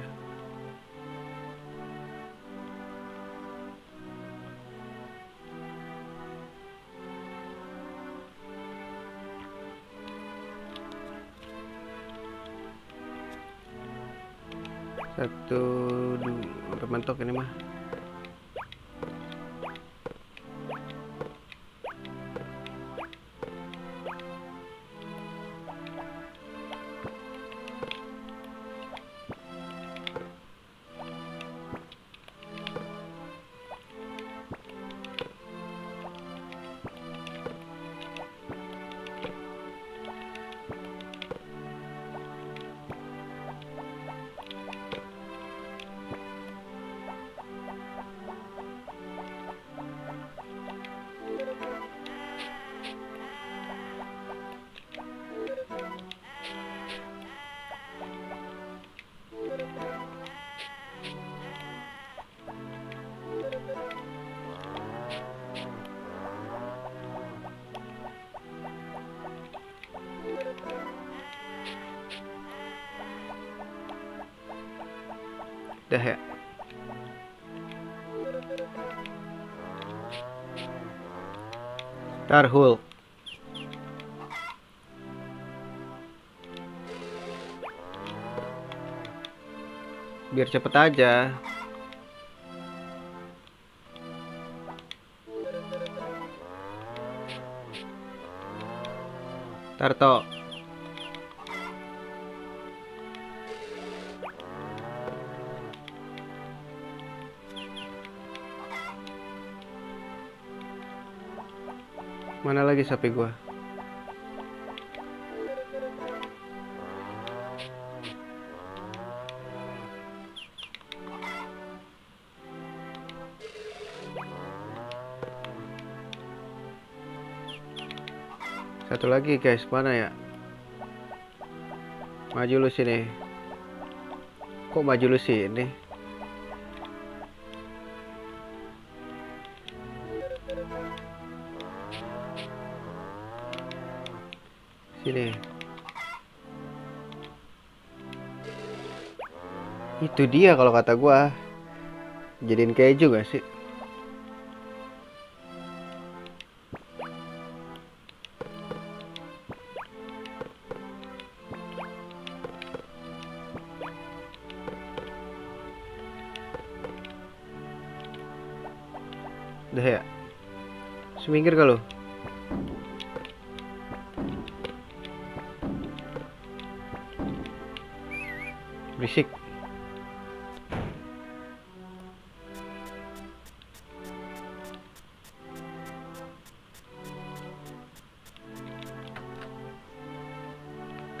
Satu, dua, mentok ini mah. Dah ya. Tarhul. Biar cepet aja. Tarto. Mana lagi sapi gua? Satu lagi guys, mana ya? Maju lu sini. Kok maju lu sini? Sini. Itu dia kalau kata gua. Jadiin keju gak sih? Udah ya? Semingkir kalau berisik.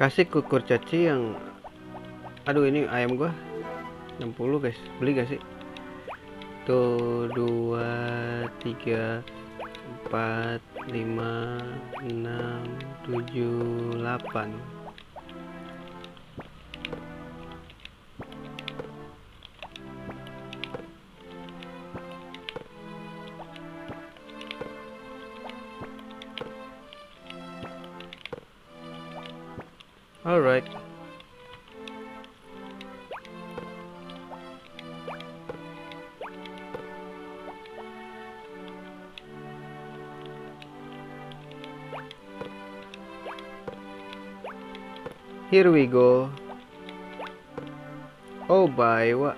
Kasih ke kurcaci yang, aduh ini ayam gua 60 guys, beli gak sih? Tuh 2 3 4 5 6 7 8. Alright. Here we go. Oh bye wa.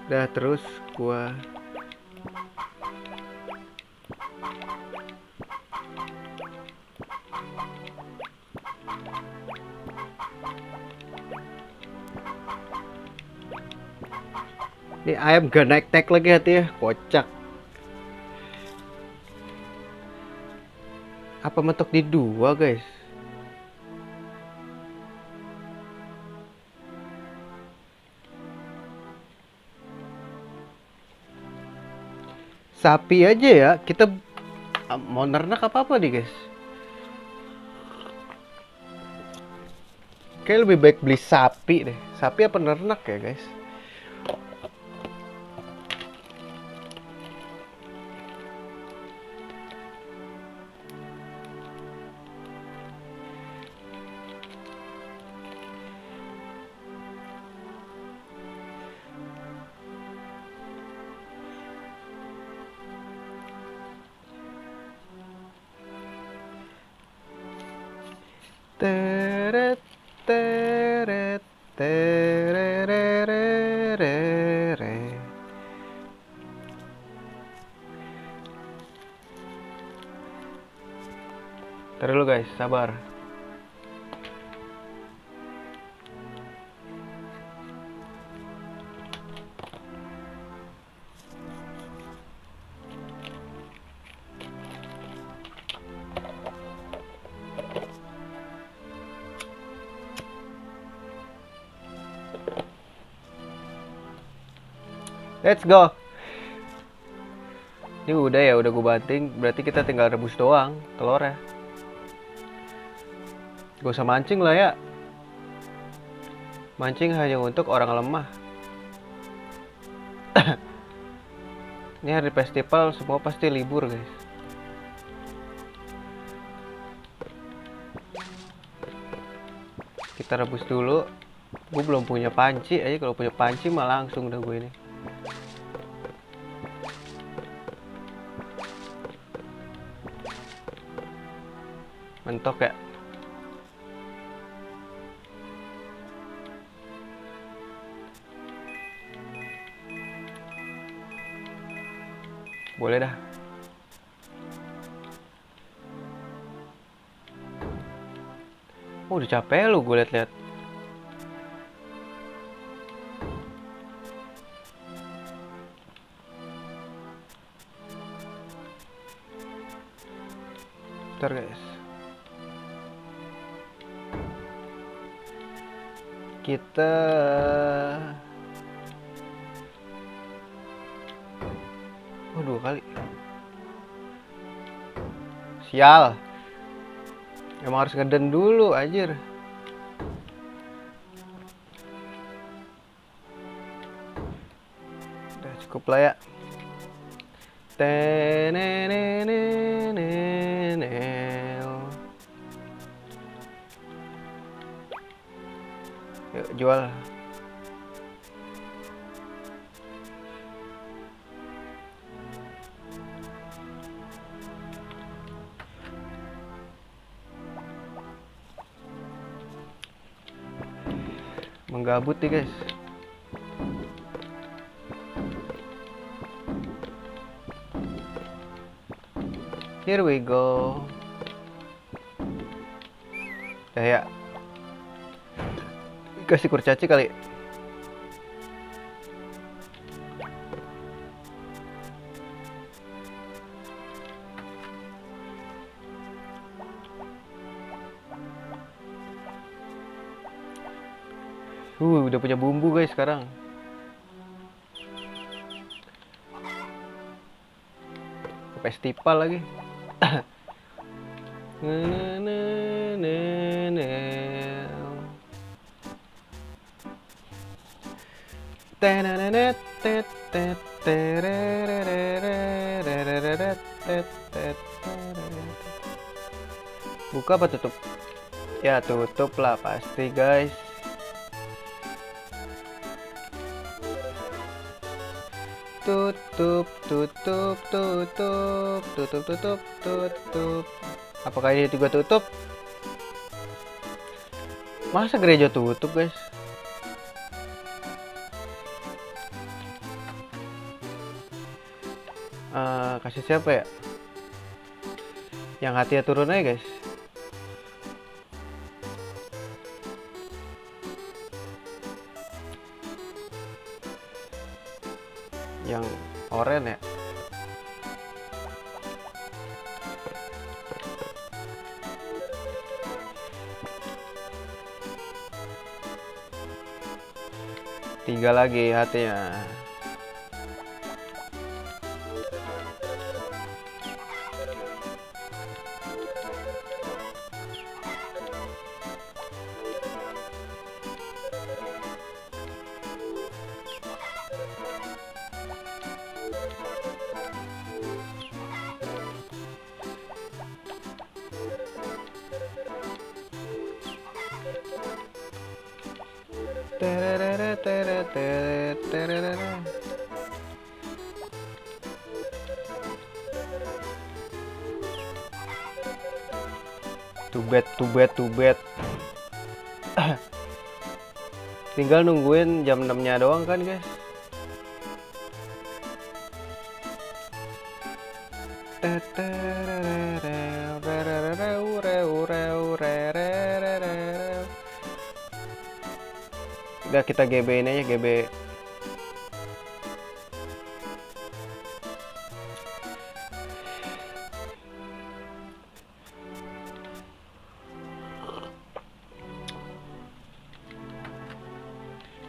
Dah terus gua ini ayam gak naik tag lagi hati ya, kocak. Apa mentok di 2 guys? Sapi aja ya, kita mau ternak apa nih guys? Kayak lebih baik beli sapi deh. Sapi apa ternak ya guys? Teret teret tererererere. Ntar dulu guys, sabar. Let's go. Ini udah ya, udah gue banting. Berarti kita tinggal rebus doang telurnya. Gak usah mancing lah ya. Mancing hanya untuk orang lemah. Ini hari festival, semua pasti libur guys. Kita rebus dulu. Gue belum punya panci aja, kalau punya panci mah langsung udah gue ini. Mentok ya. Boleh dah. Oh, udah capek lu gue liat-liat. Bentar guys. Kita oh 2 kali. Sial. Emang harus ngeden dulu anjir. Udah cukup lah ya. Yuk jual. Menggabut nih guys. Here we go. Ya, kasih kurcaci kali. Udah punya bumbu guys sekarang. Festival lagi. Buka apa tutup? Ya tutup lah pasti guys. Tutup. Apakah ini juga tutup? Masa gereja tutup guys? Kasih siapa ya? Yang hati ya turun aja guys. Yang oranye ya. Tiga lagi hatinya. Too bad. Tinggal nungguin jam 6-nya doang kan guys. Udah kita GB ini aja, GB.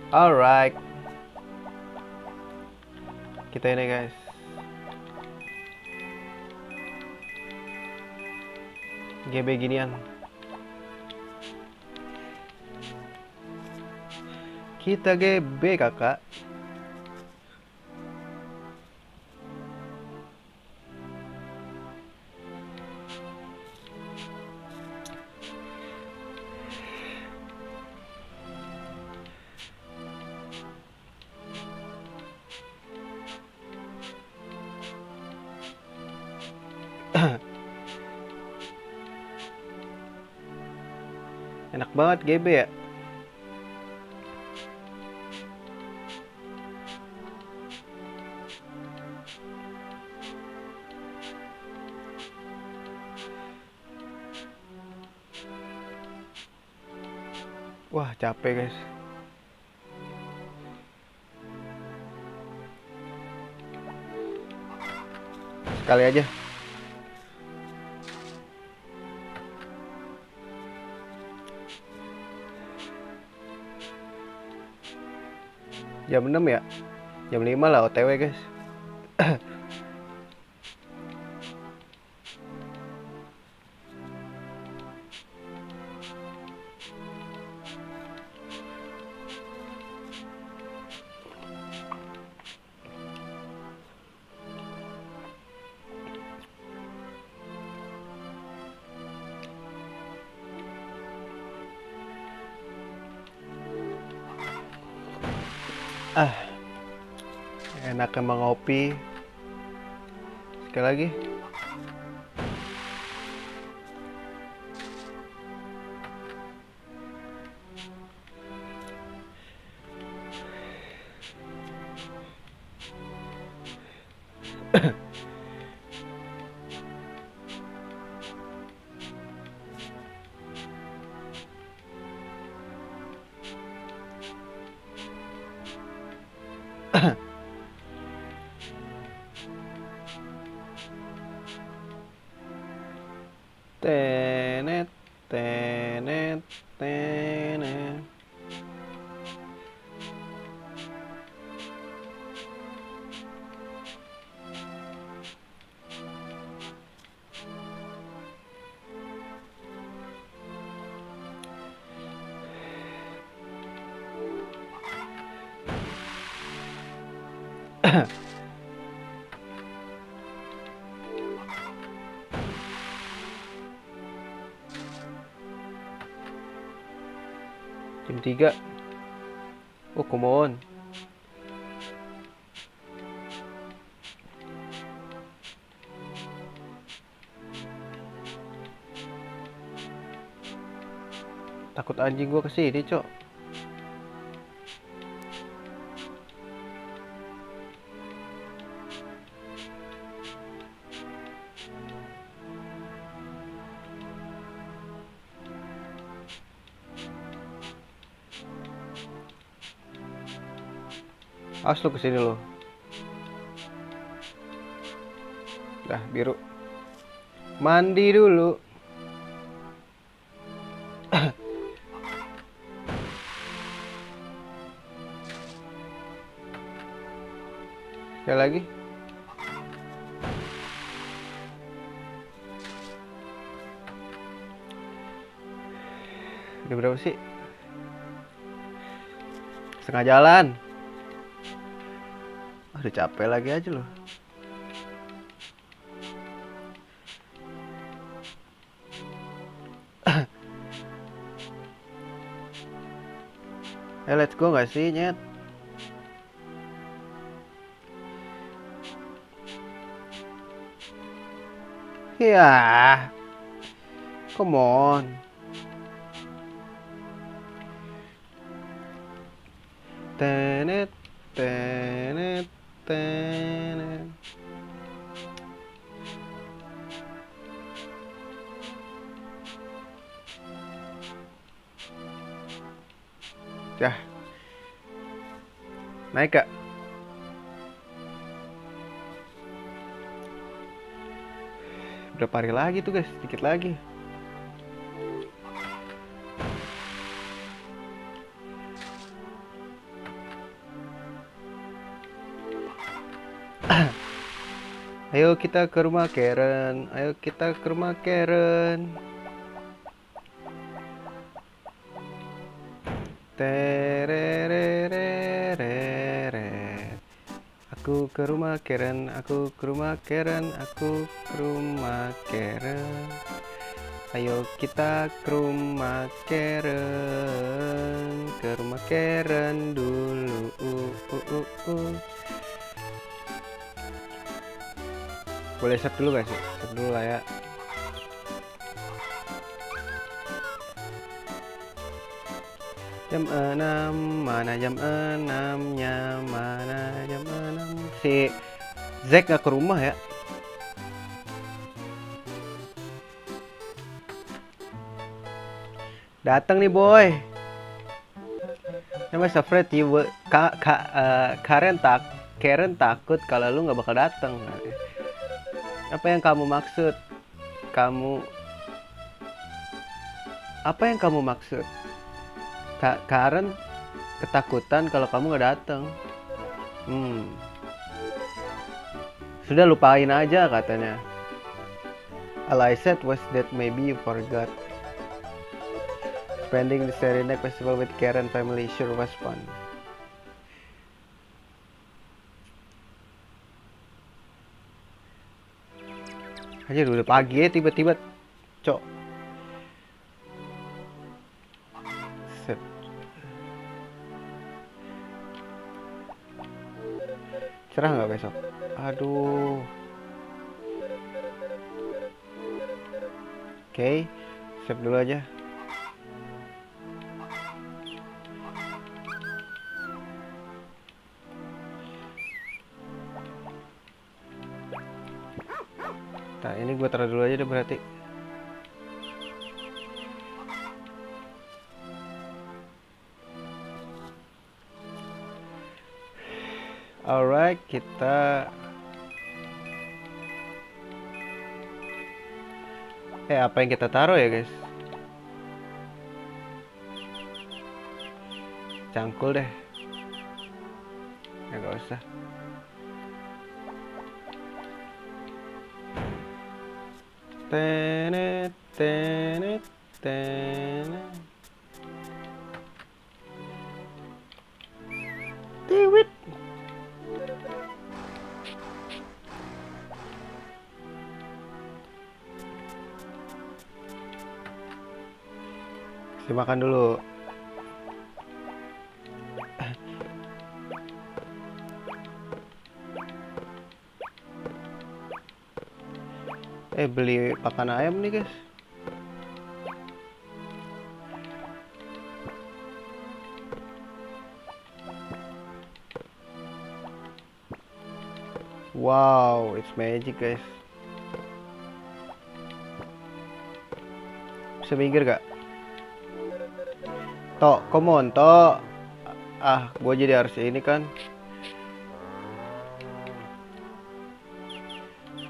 Alright. Kita ini guys. GB ginian. Kita GB kakak. Enak banget GB ya. Wah, capek guys. Sekali aja. Jam 6 ya? Jam 5 lah OTW guys. Enak emang ngopi. Sekali lagi. Tenet, tenet, tenet. Jam 3. Oh, come on. Takut anjing gua kesini, Cok. Awas lu kesini lo. Dah, biru. Mandi dulu. Sekali lagi. Udah berapa sih? Setengah jalan. Udah capek lagi aja loh. Let's go gak sih, Nyet? Ya, come on. Tenet, tenet, tenet. Ya, naik gak? Berapa hari lagi tuh guys? Sedikit lagi. Ayo kita ke rumah Karen. Ayo kita ke rumah Karen. Terererereret. Aku ke rumah Karen. Aku ke rumah Karen. Aku ke rumah Karen. Ayo kita ke rumah Karen. Ke rumah Karen dulu. Boleh set dulu guys, set dulu lah ya. Jam 6, mana jam 6-nya, mana jam 6. Si Zack gak ke rumah ya? Datang nih boy. I'm afraid you will, Karen takut kalau lu nggak bakal datang. Apa yang kamu maksud? Apa yang kamu maksud? Karen ketakutan kalau kamu nggak datang. Sudah lupain aja katanya. All I said was that maybe you forgot. Spending the Starry Night Festival with Karen family sure was fun. Aja udah pagi ya tiba-tiba, Cok. Set. Cerah nggak besok? Aduh. Oke, save dulu aja. Nah, ini gue taruh dulu aja deh berarti. Alright, kita apa yang kita taruh ya, guys? Cangkul deh. Ya nggak usah. Tenet, tenet, tenet. Tiwit. Kasih makan dulu. Beli pakan ayam nih, guys. Wow, it's magic, guys. Bisa minggir gak? Tok, come on, Tok. Gue jadi harus ini kan.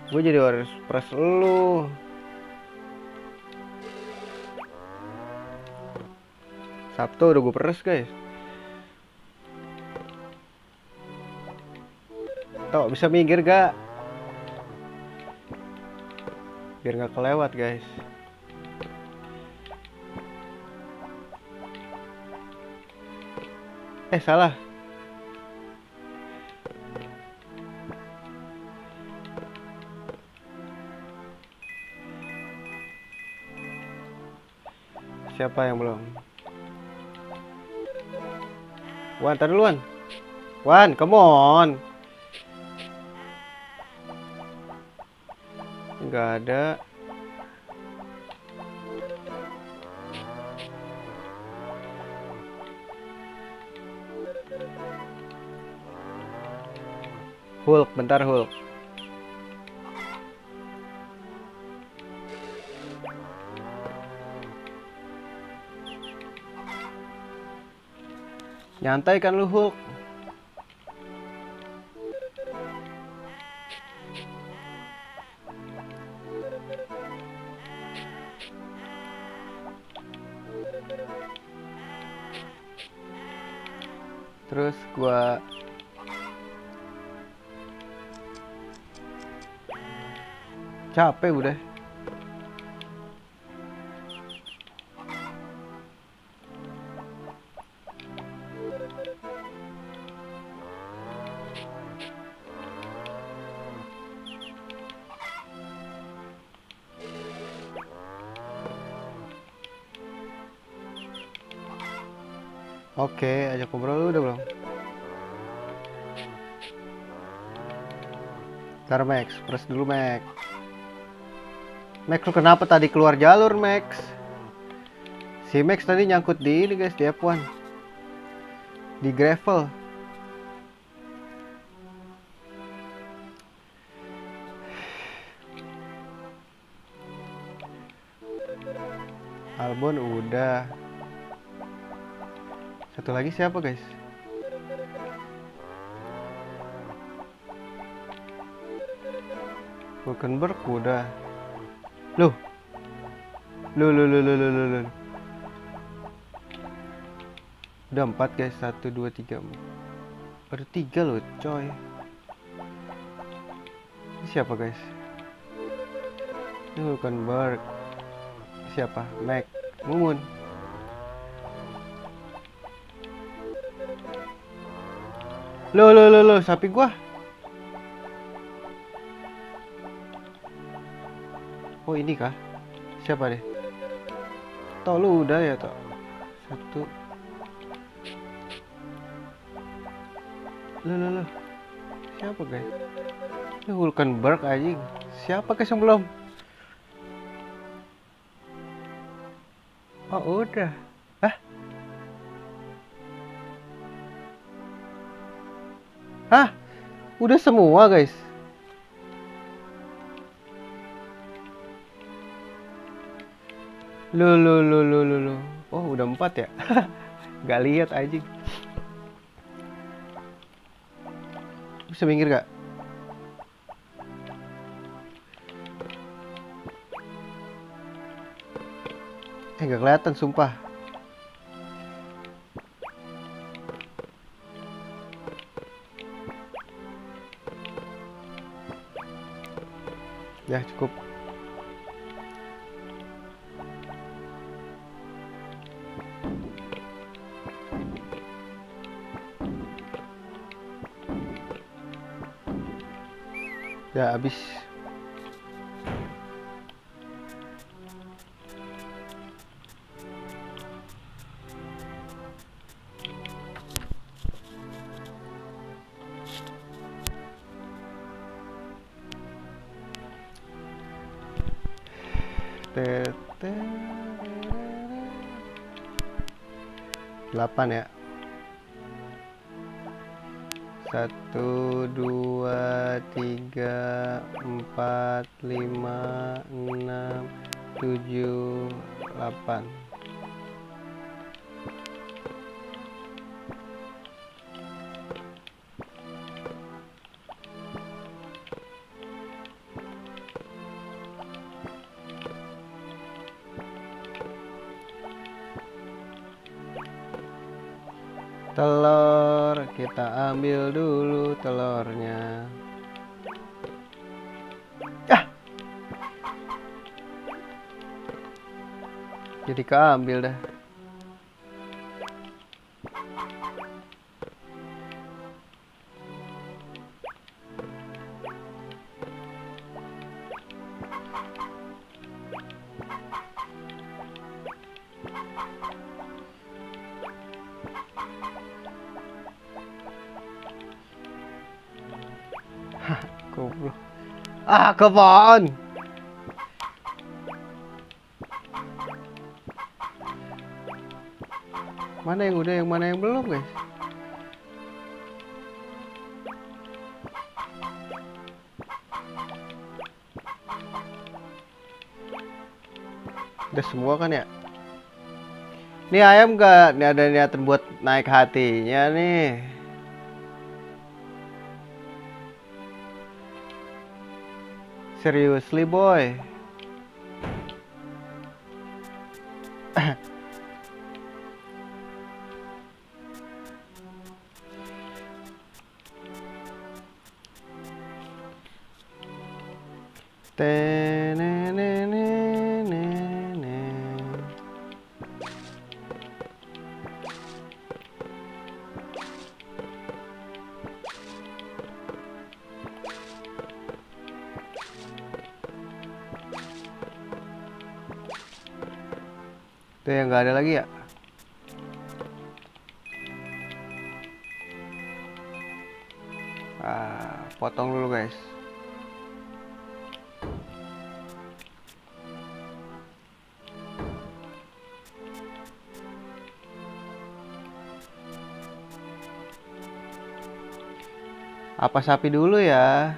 Gue jadi harus press lu. Sabtu udah gue press, guys. Tok, bisa minggir gak? Biar gak kelewat, guys. Salah. Siapa yang belum? Wan, tar duluan. Wan, come on. Nggak ada. Hulk, bentar Hulk. Nyantai kan lu Hulk. Terus gua capek udah. Oke, ajak ngobrol lu udah belum? Ntar Max, press dulu Max. Max, lu kenapa tadi keluar jalur Max? Si Max tadi nyangkut di ini guys, di F1. Di gravel. Albon udah. Satu lagi siapa guys? Hulkenberg udah. Loh. Loh. Udah 4 guys, 1, 2, 3. Baru 3 loh coy. Ini siapa guys? Ini Hulkenberg. Siapa? Mac, Mumun. Loh, sapi gua. Oh ini kah? Siapa deh? Toh lu udah ya toh. 1. Loh. Siapa guys? Ini Hulkenberg aja. Siapa guys yang belum? Oh udah. Hah? Udah semua guys? Lu. Oh, udah 4 ya? Gak lihat anjing. Bisa minggir gak? Gak kelihatan sumpah. Ya cukup. Ya habis. Tete 8 ya. 1 2 3 4 5 6 7 8. Telur, kita ambil dulu telurnya. Jadi keambil dah. Goblok. Come on. Mana yang udah, yang mana yang belum, guys? Udah semua kan ya? Nih ayam gak nih ada niatan buat naik hatinya nih. Seriously boy. Tuh yang nggak ada lagi ya. Potong dulu guys. Apa sapi dulu ya?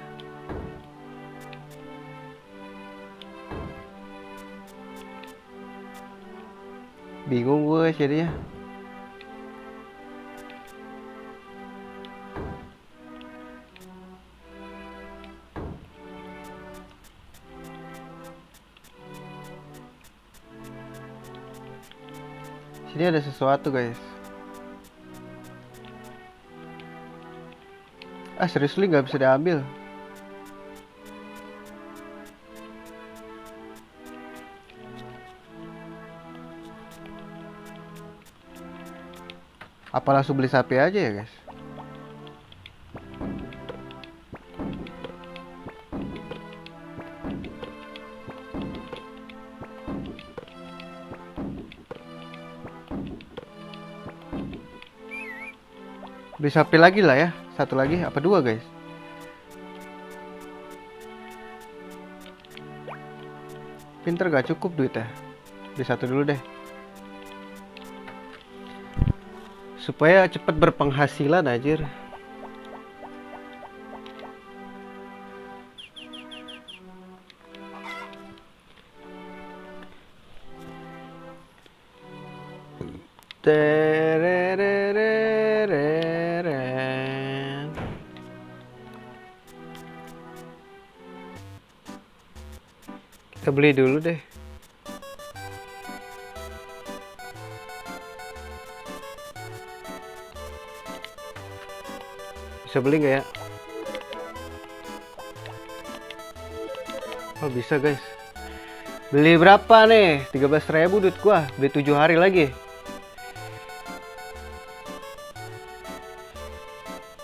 Bingung gue jadinya. Sini ada sesuatu guys. Seriously nggak bisa diambil. Apa langsung beli sapi aja ya guys? Beli sapi lagi lah ya. Satu lagi apa dua guys? Pinter gak cukup duit ya. Beli satu dulu deh. Supaya cepat berpenghasilan anjir. Terererereren. Kita beli dulu deh. Bisa beli nggak ya? Oh bisa guys. Beli berapa nih? 13.000 duit gua. Beli 7 hari lagi.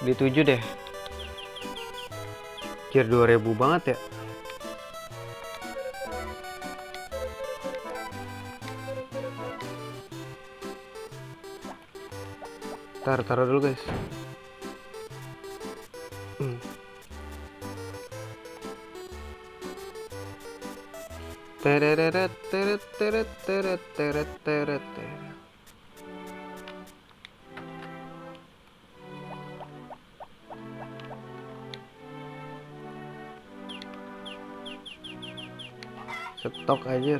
Beli 7 deh. Kira 2.000 banget ya. Taruh dulu guys. Tereret teret teret teret teret teret teret. Stok aja.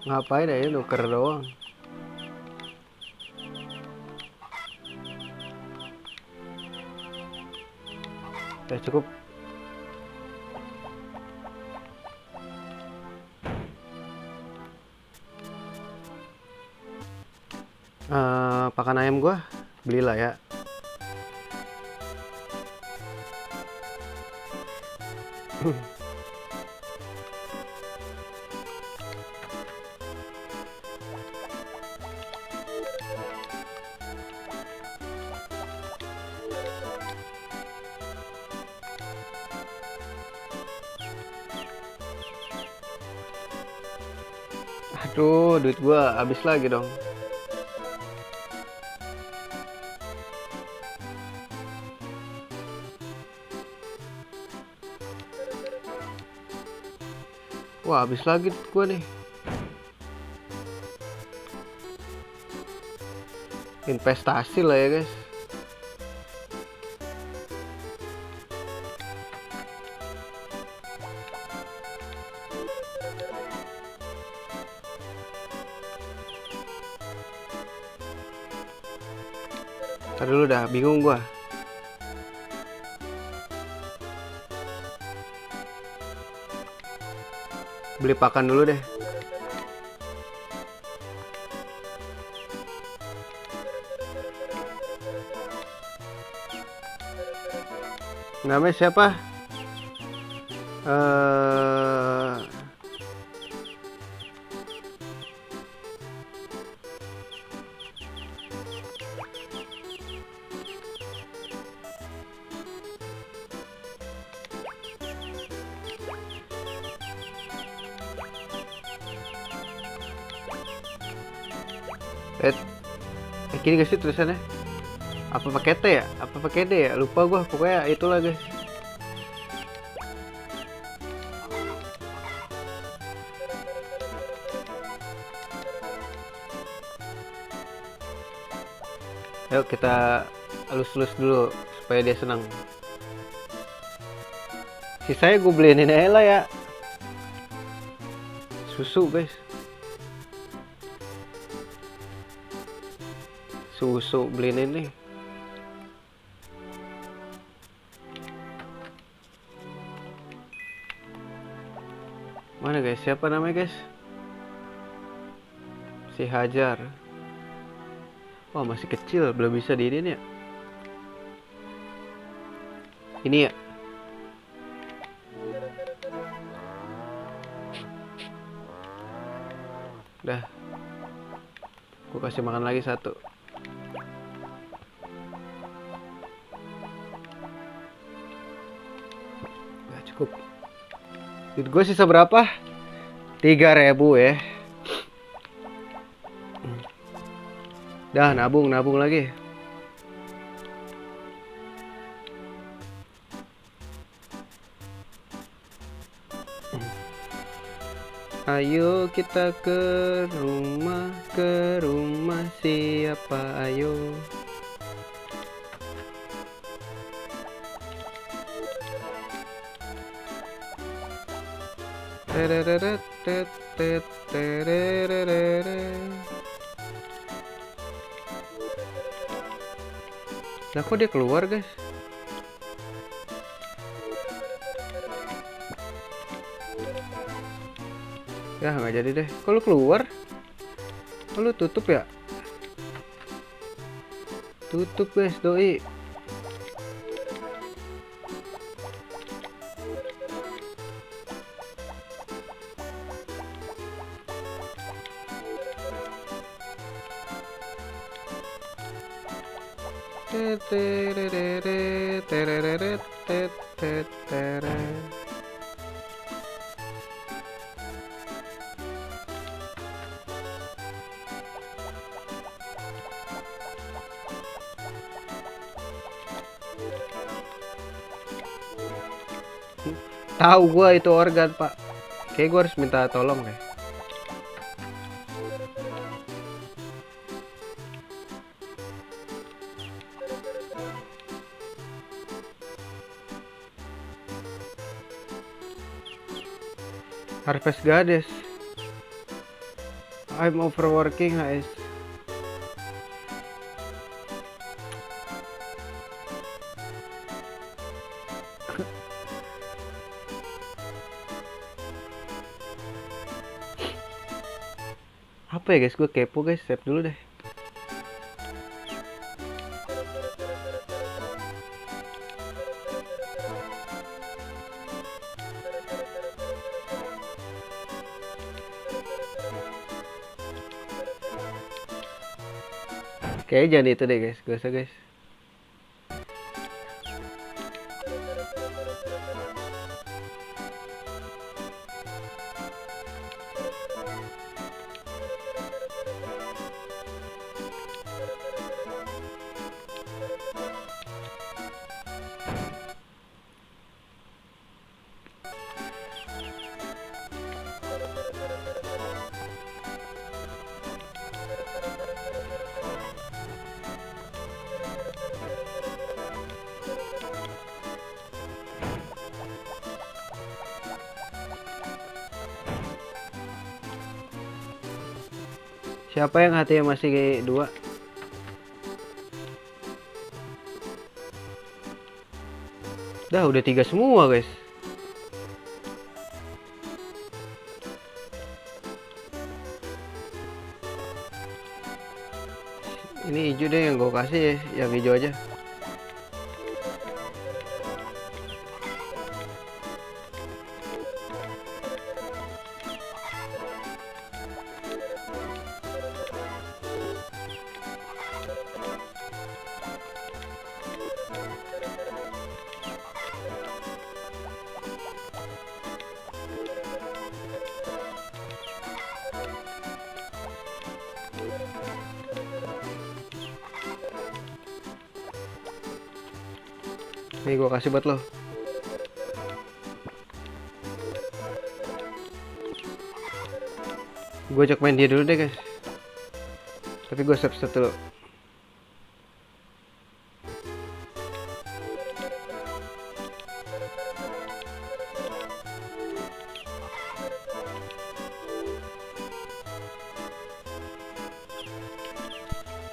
Ngapain ya, nuker doang. Ya cukup. Pakan ayam gua belilah ya. Aduh, duit gua habis lagi dong. Wah, habis lagi duit gua nih. Investasi lah ya, guys. Ntar dulu dah, bingung gua. Beli pakan dulu deh. Namanya siapa? Gini guys sih tulisannya. Apa pakai T ya? Apa pakai D ya? Lupa gua. Pokoknya itulah guys. Yuk kita elus-elus dulu supaya dia senang. Sisanya gue beliin ini lah ya. Susu guys. Susu beliin ini. Mana guys? Siapa namanya guys? Si Hajar. Wah, masih kecil, belum bisa diinin ya. Ini ya. Udah. Gue kasih makan lagi satu. Udah cukup. Duit gue sisa berapa? 3.000 ya. Dah nabung lagi. Ayo kita ke rumah siapa ayo. Nah, kok dia keluar, guys? Ya, nggak jadi deh. Kok lu keluar? Kok lu tutup ya? Tutup, guys, doi. Tahu gua itu organ, Pak. Kayak gua harus minta tolong deh. Harvest Goddess. I'm overworking, guys. Apa ya, guys? Gue kepo, guys. Save dulu deh. Kayaknya jangan itu deh, guys. Gak usah, guys. Siapa yang hatinya masih 2? Dah udah 3 semua, guys. Ini hijau deh yang gue kasih ya, yang hijau aja. Nih gue kasih buat lo. Gue ajak main dia dulu deh, guys. Tapi gue save dulu.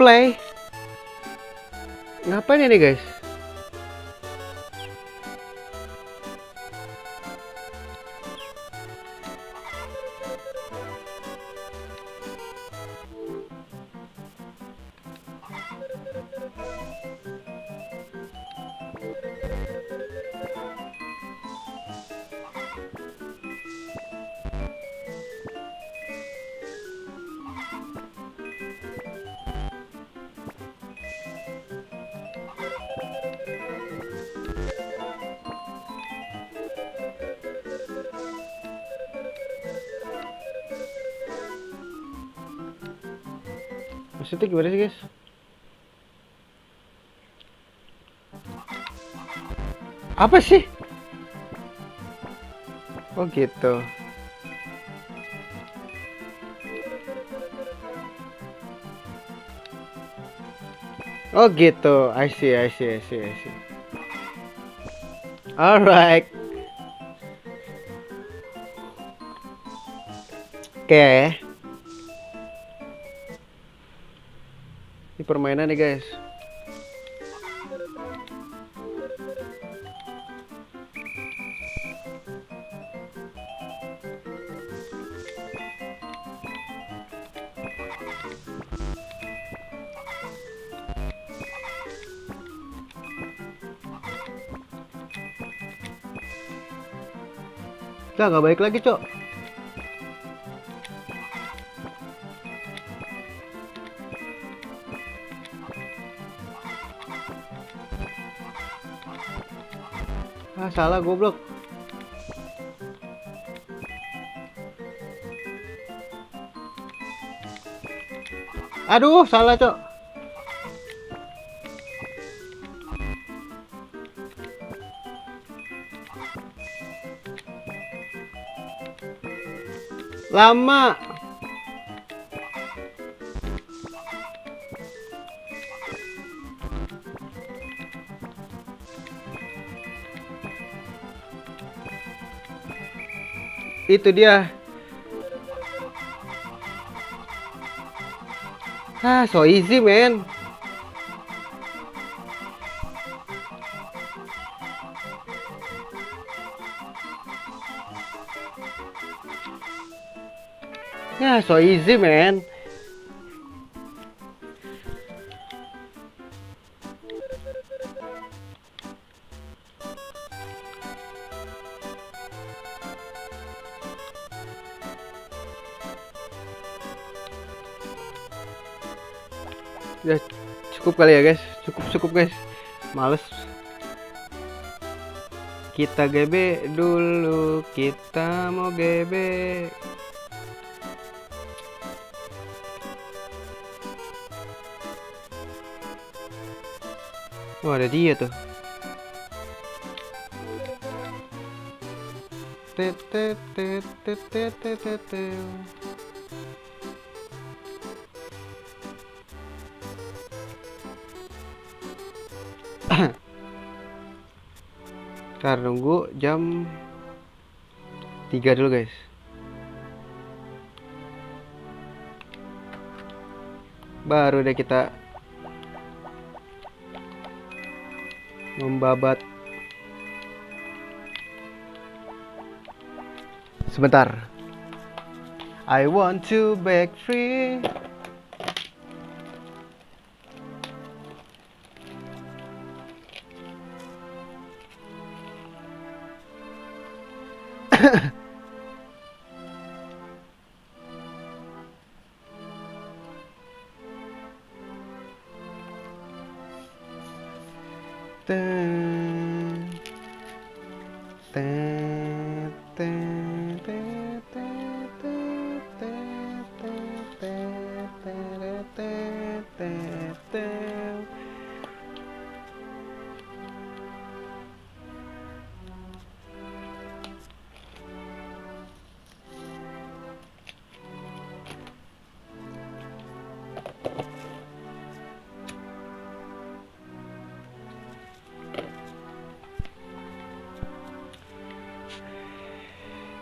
Play. Ngapain ini, guys? Maksudnya gimana sih, guys? Apa sih? Oh gitu. Oh gitu. I see. Alright. Oke. Ini permainan nih guys. Lah nggak baik lagi cok. Ah salah goblok. Aduh salah cok. Lama. Itu dia. Ah, so easy, man. Ya, so easy, man. Ya, cukup kali ya, guys. Cukup, guys. Males. Kita GB dulu, kita mau GB. Oh, ada dia tuh. Ntar nunggu jam 3 dulu guys. Baru deh kita membabat. Sebentar. I want to break free.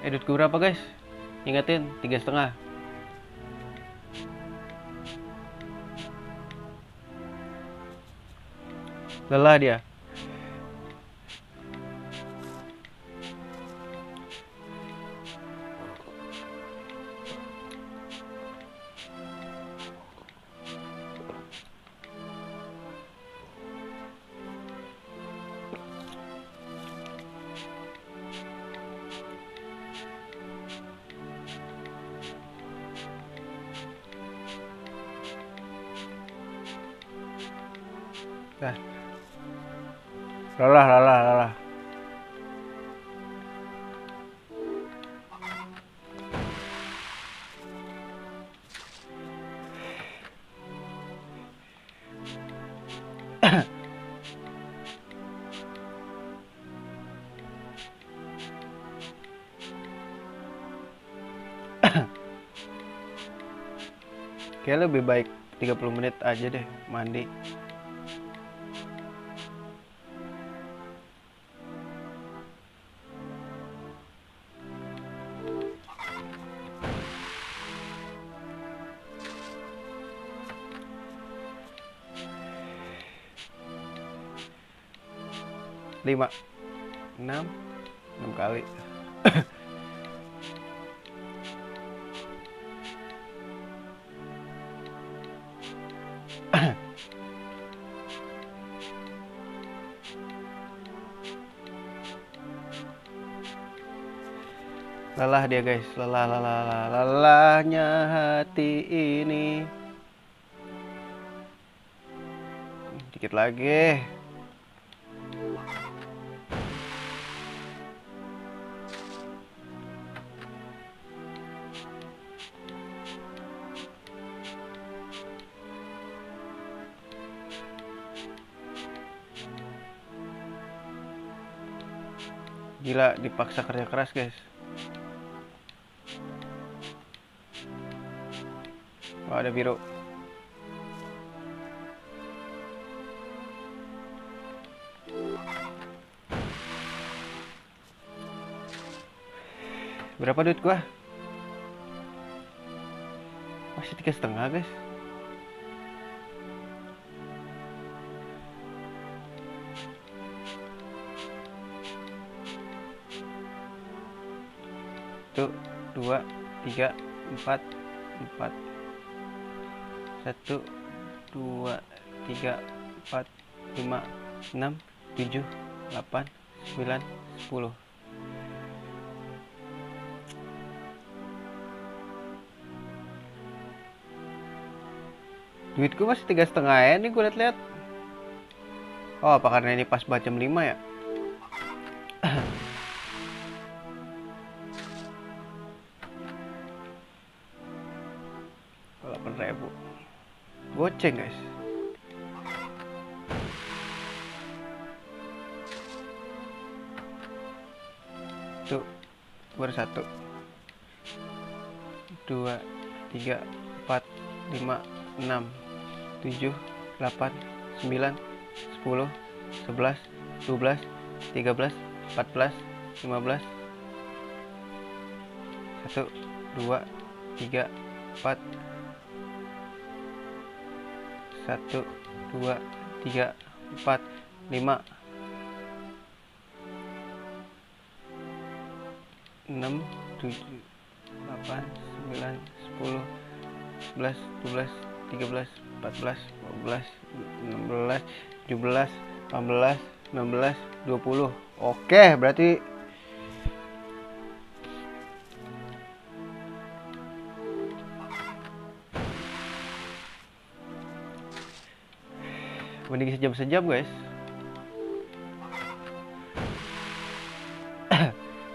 Edit gue berapa guys? Ingetin 3,5. Lelah dia. Lelah. Kayak lebih baik 30 menit aja deh mandi. 5, 6 kali. Lelah dia guys, lelahnya hati ini. Dikit lagi. Gila, dipaksa kerja keras guys. Oh, ada biru. Berapa duit gua? Masih 3,5 guys. Tuh, 2, 3, 4. 1, 2, 3, 4, 5, 6, 7, 8, 9, 10. Duitku masih 3,5 ya nih, gue liat-liat. Oh, apa karena ini pas baca jam 5 ya? Rp8.000 goceng guys. Tuh, baru 1, 2, 3, 4, 5, 6, 7, 8, 9, 10, 11, 12, 13, 14, 15. 1, 2, 3, 4. 1, 2, 3, 4, 5, 6, 7, 8, 9, 10, 11, 12, 13, 14, 15, 16, 17, 18, 19, 20. Oke, berarti mending sejam guys.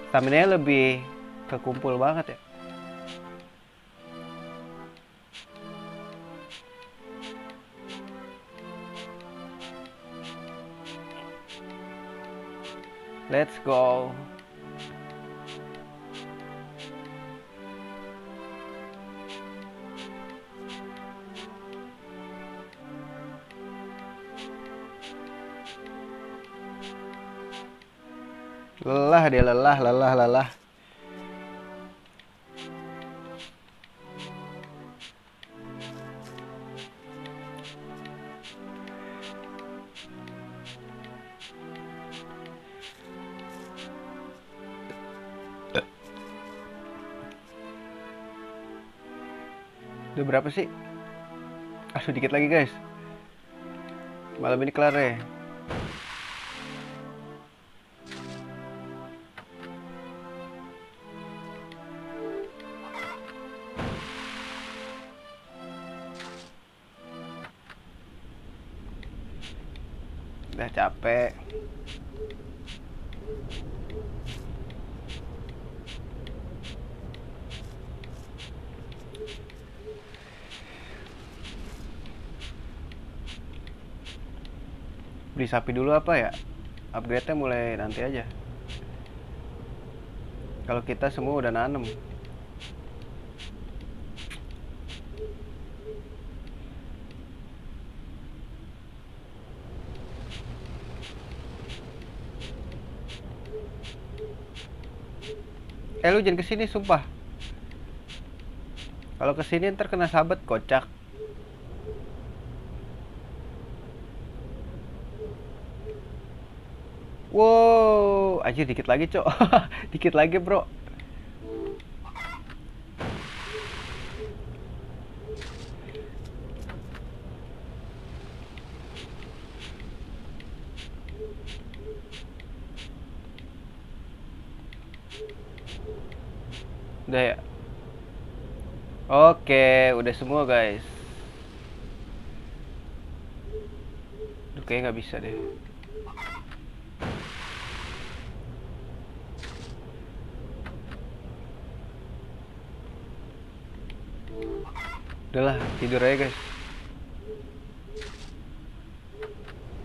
Stamina lebih kekumpul banget ya. Let's go. Lelah dia, lelah. Udah berapa sih? Sedikit lagi guys. Malam ini kelar ya. Udah capek. Beli sapi dulu apa ya? Upgrade-nya mulai nanti aja. Kalau kita semua udah nanem. Lu jangan kesini sumpah. Kalau kesini ntar kena sabet kocak. Wow, anjir dikit lagi, Cok. Dikit lagi, Bro. Udah ya. Oke, udah semua, guys. Duh, kayaknya nggak bisa deh. Udahlah, tidur aja, guys.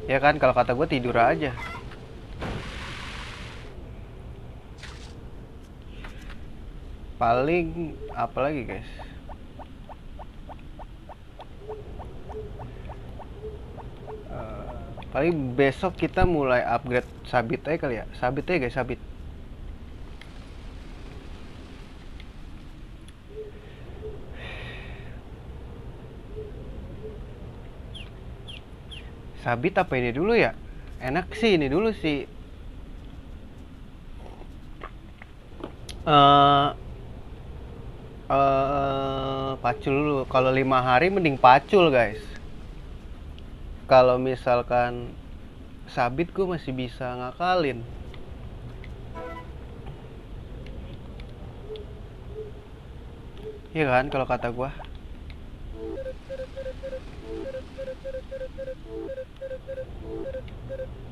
Ya kan, kalau kata gue tidur aja. Paling apa lagi, guys? Paling besok kita mulai upgrade sabit aja kali ya. Sabit aja, guys, sabit. Sabit apa ini dulu ya? Enak sih ini dulu sih. Pacul dulu. Kalau 5 hari mending pacul, guys. Kalau misalkan sabit gue masih bisa ngakalin. Iya kan kalau kata gue.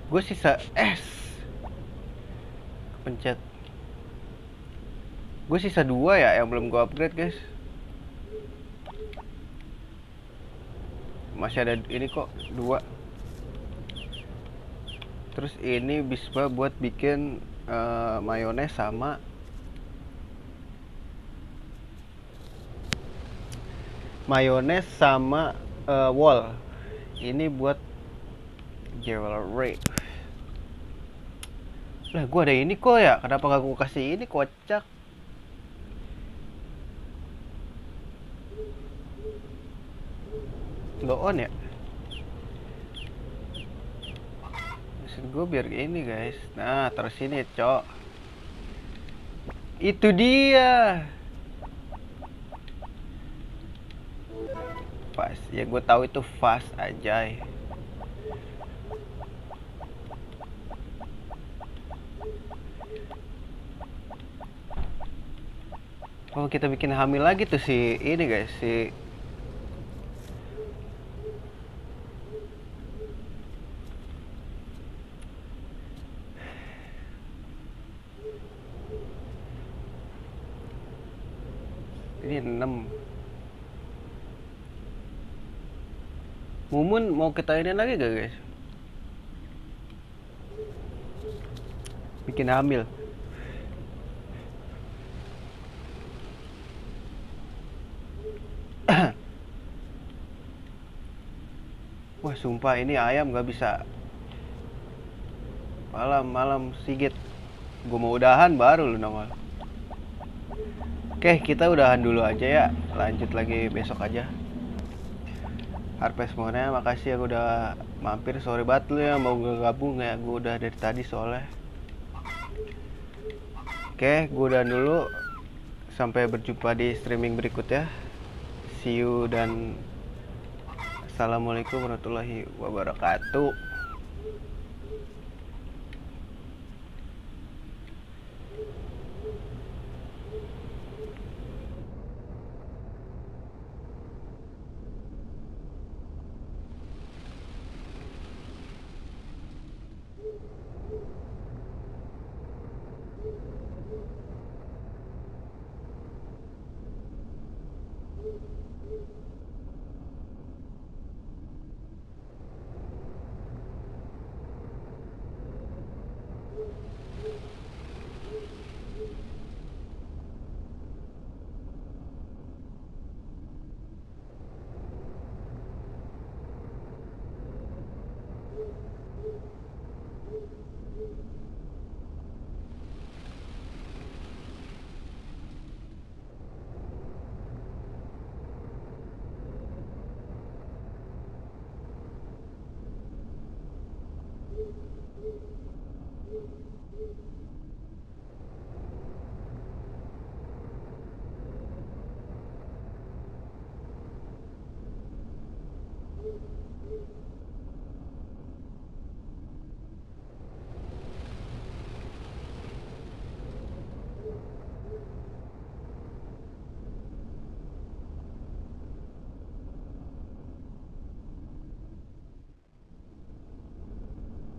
Gue sisa es. Pencet. Gue sisa 2 ya yang belum gue upgrade, guys. Masih ada ini kok 2. Terus ini bisa buat bikin mayones sama wall. Ini buat jewelry. Lah gua ada ini kok ya. Kenapa gak gua kasih ini, kocak. Lo on ya? Maksud gue biar ini, guys. Nah, terus ini, Cok. Itu dia. Fast. Ya gue tahu itu fast aja. Oh, kita bikin hamil lagi tuh si ini, guys, si ini 6. Mumun mau kita ini lagi gak, guys? Bikin hamil. Wah, sumpah ini ayam gak bisa malam sigit. Gue mau udahan baru lu nongol. Oke, kita udahan dulu aja ya. Lanjut lagi besok aja. Harpes semuanya, makasih ya udah mampir. Sorry banget lu ya mau gabung ya. Gue udah dari tadi soalnya. Oke, gue udahan dulu. Sampai berjumpa di streaming berikutnya. See you dan assalamualaikum warahmatullahi wabarakatuh.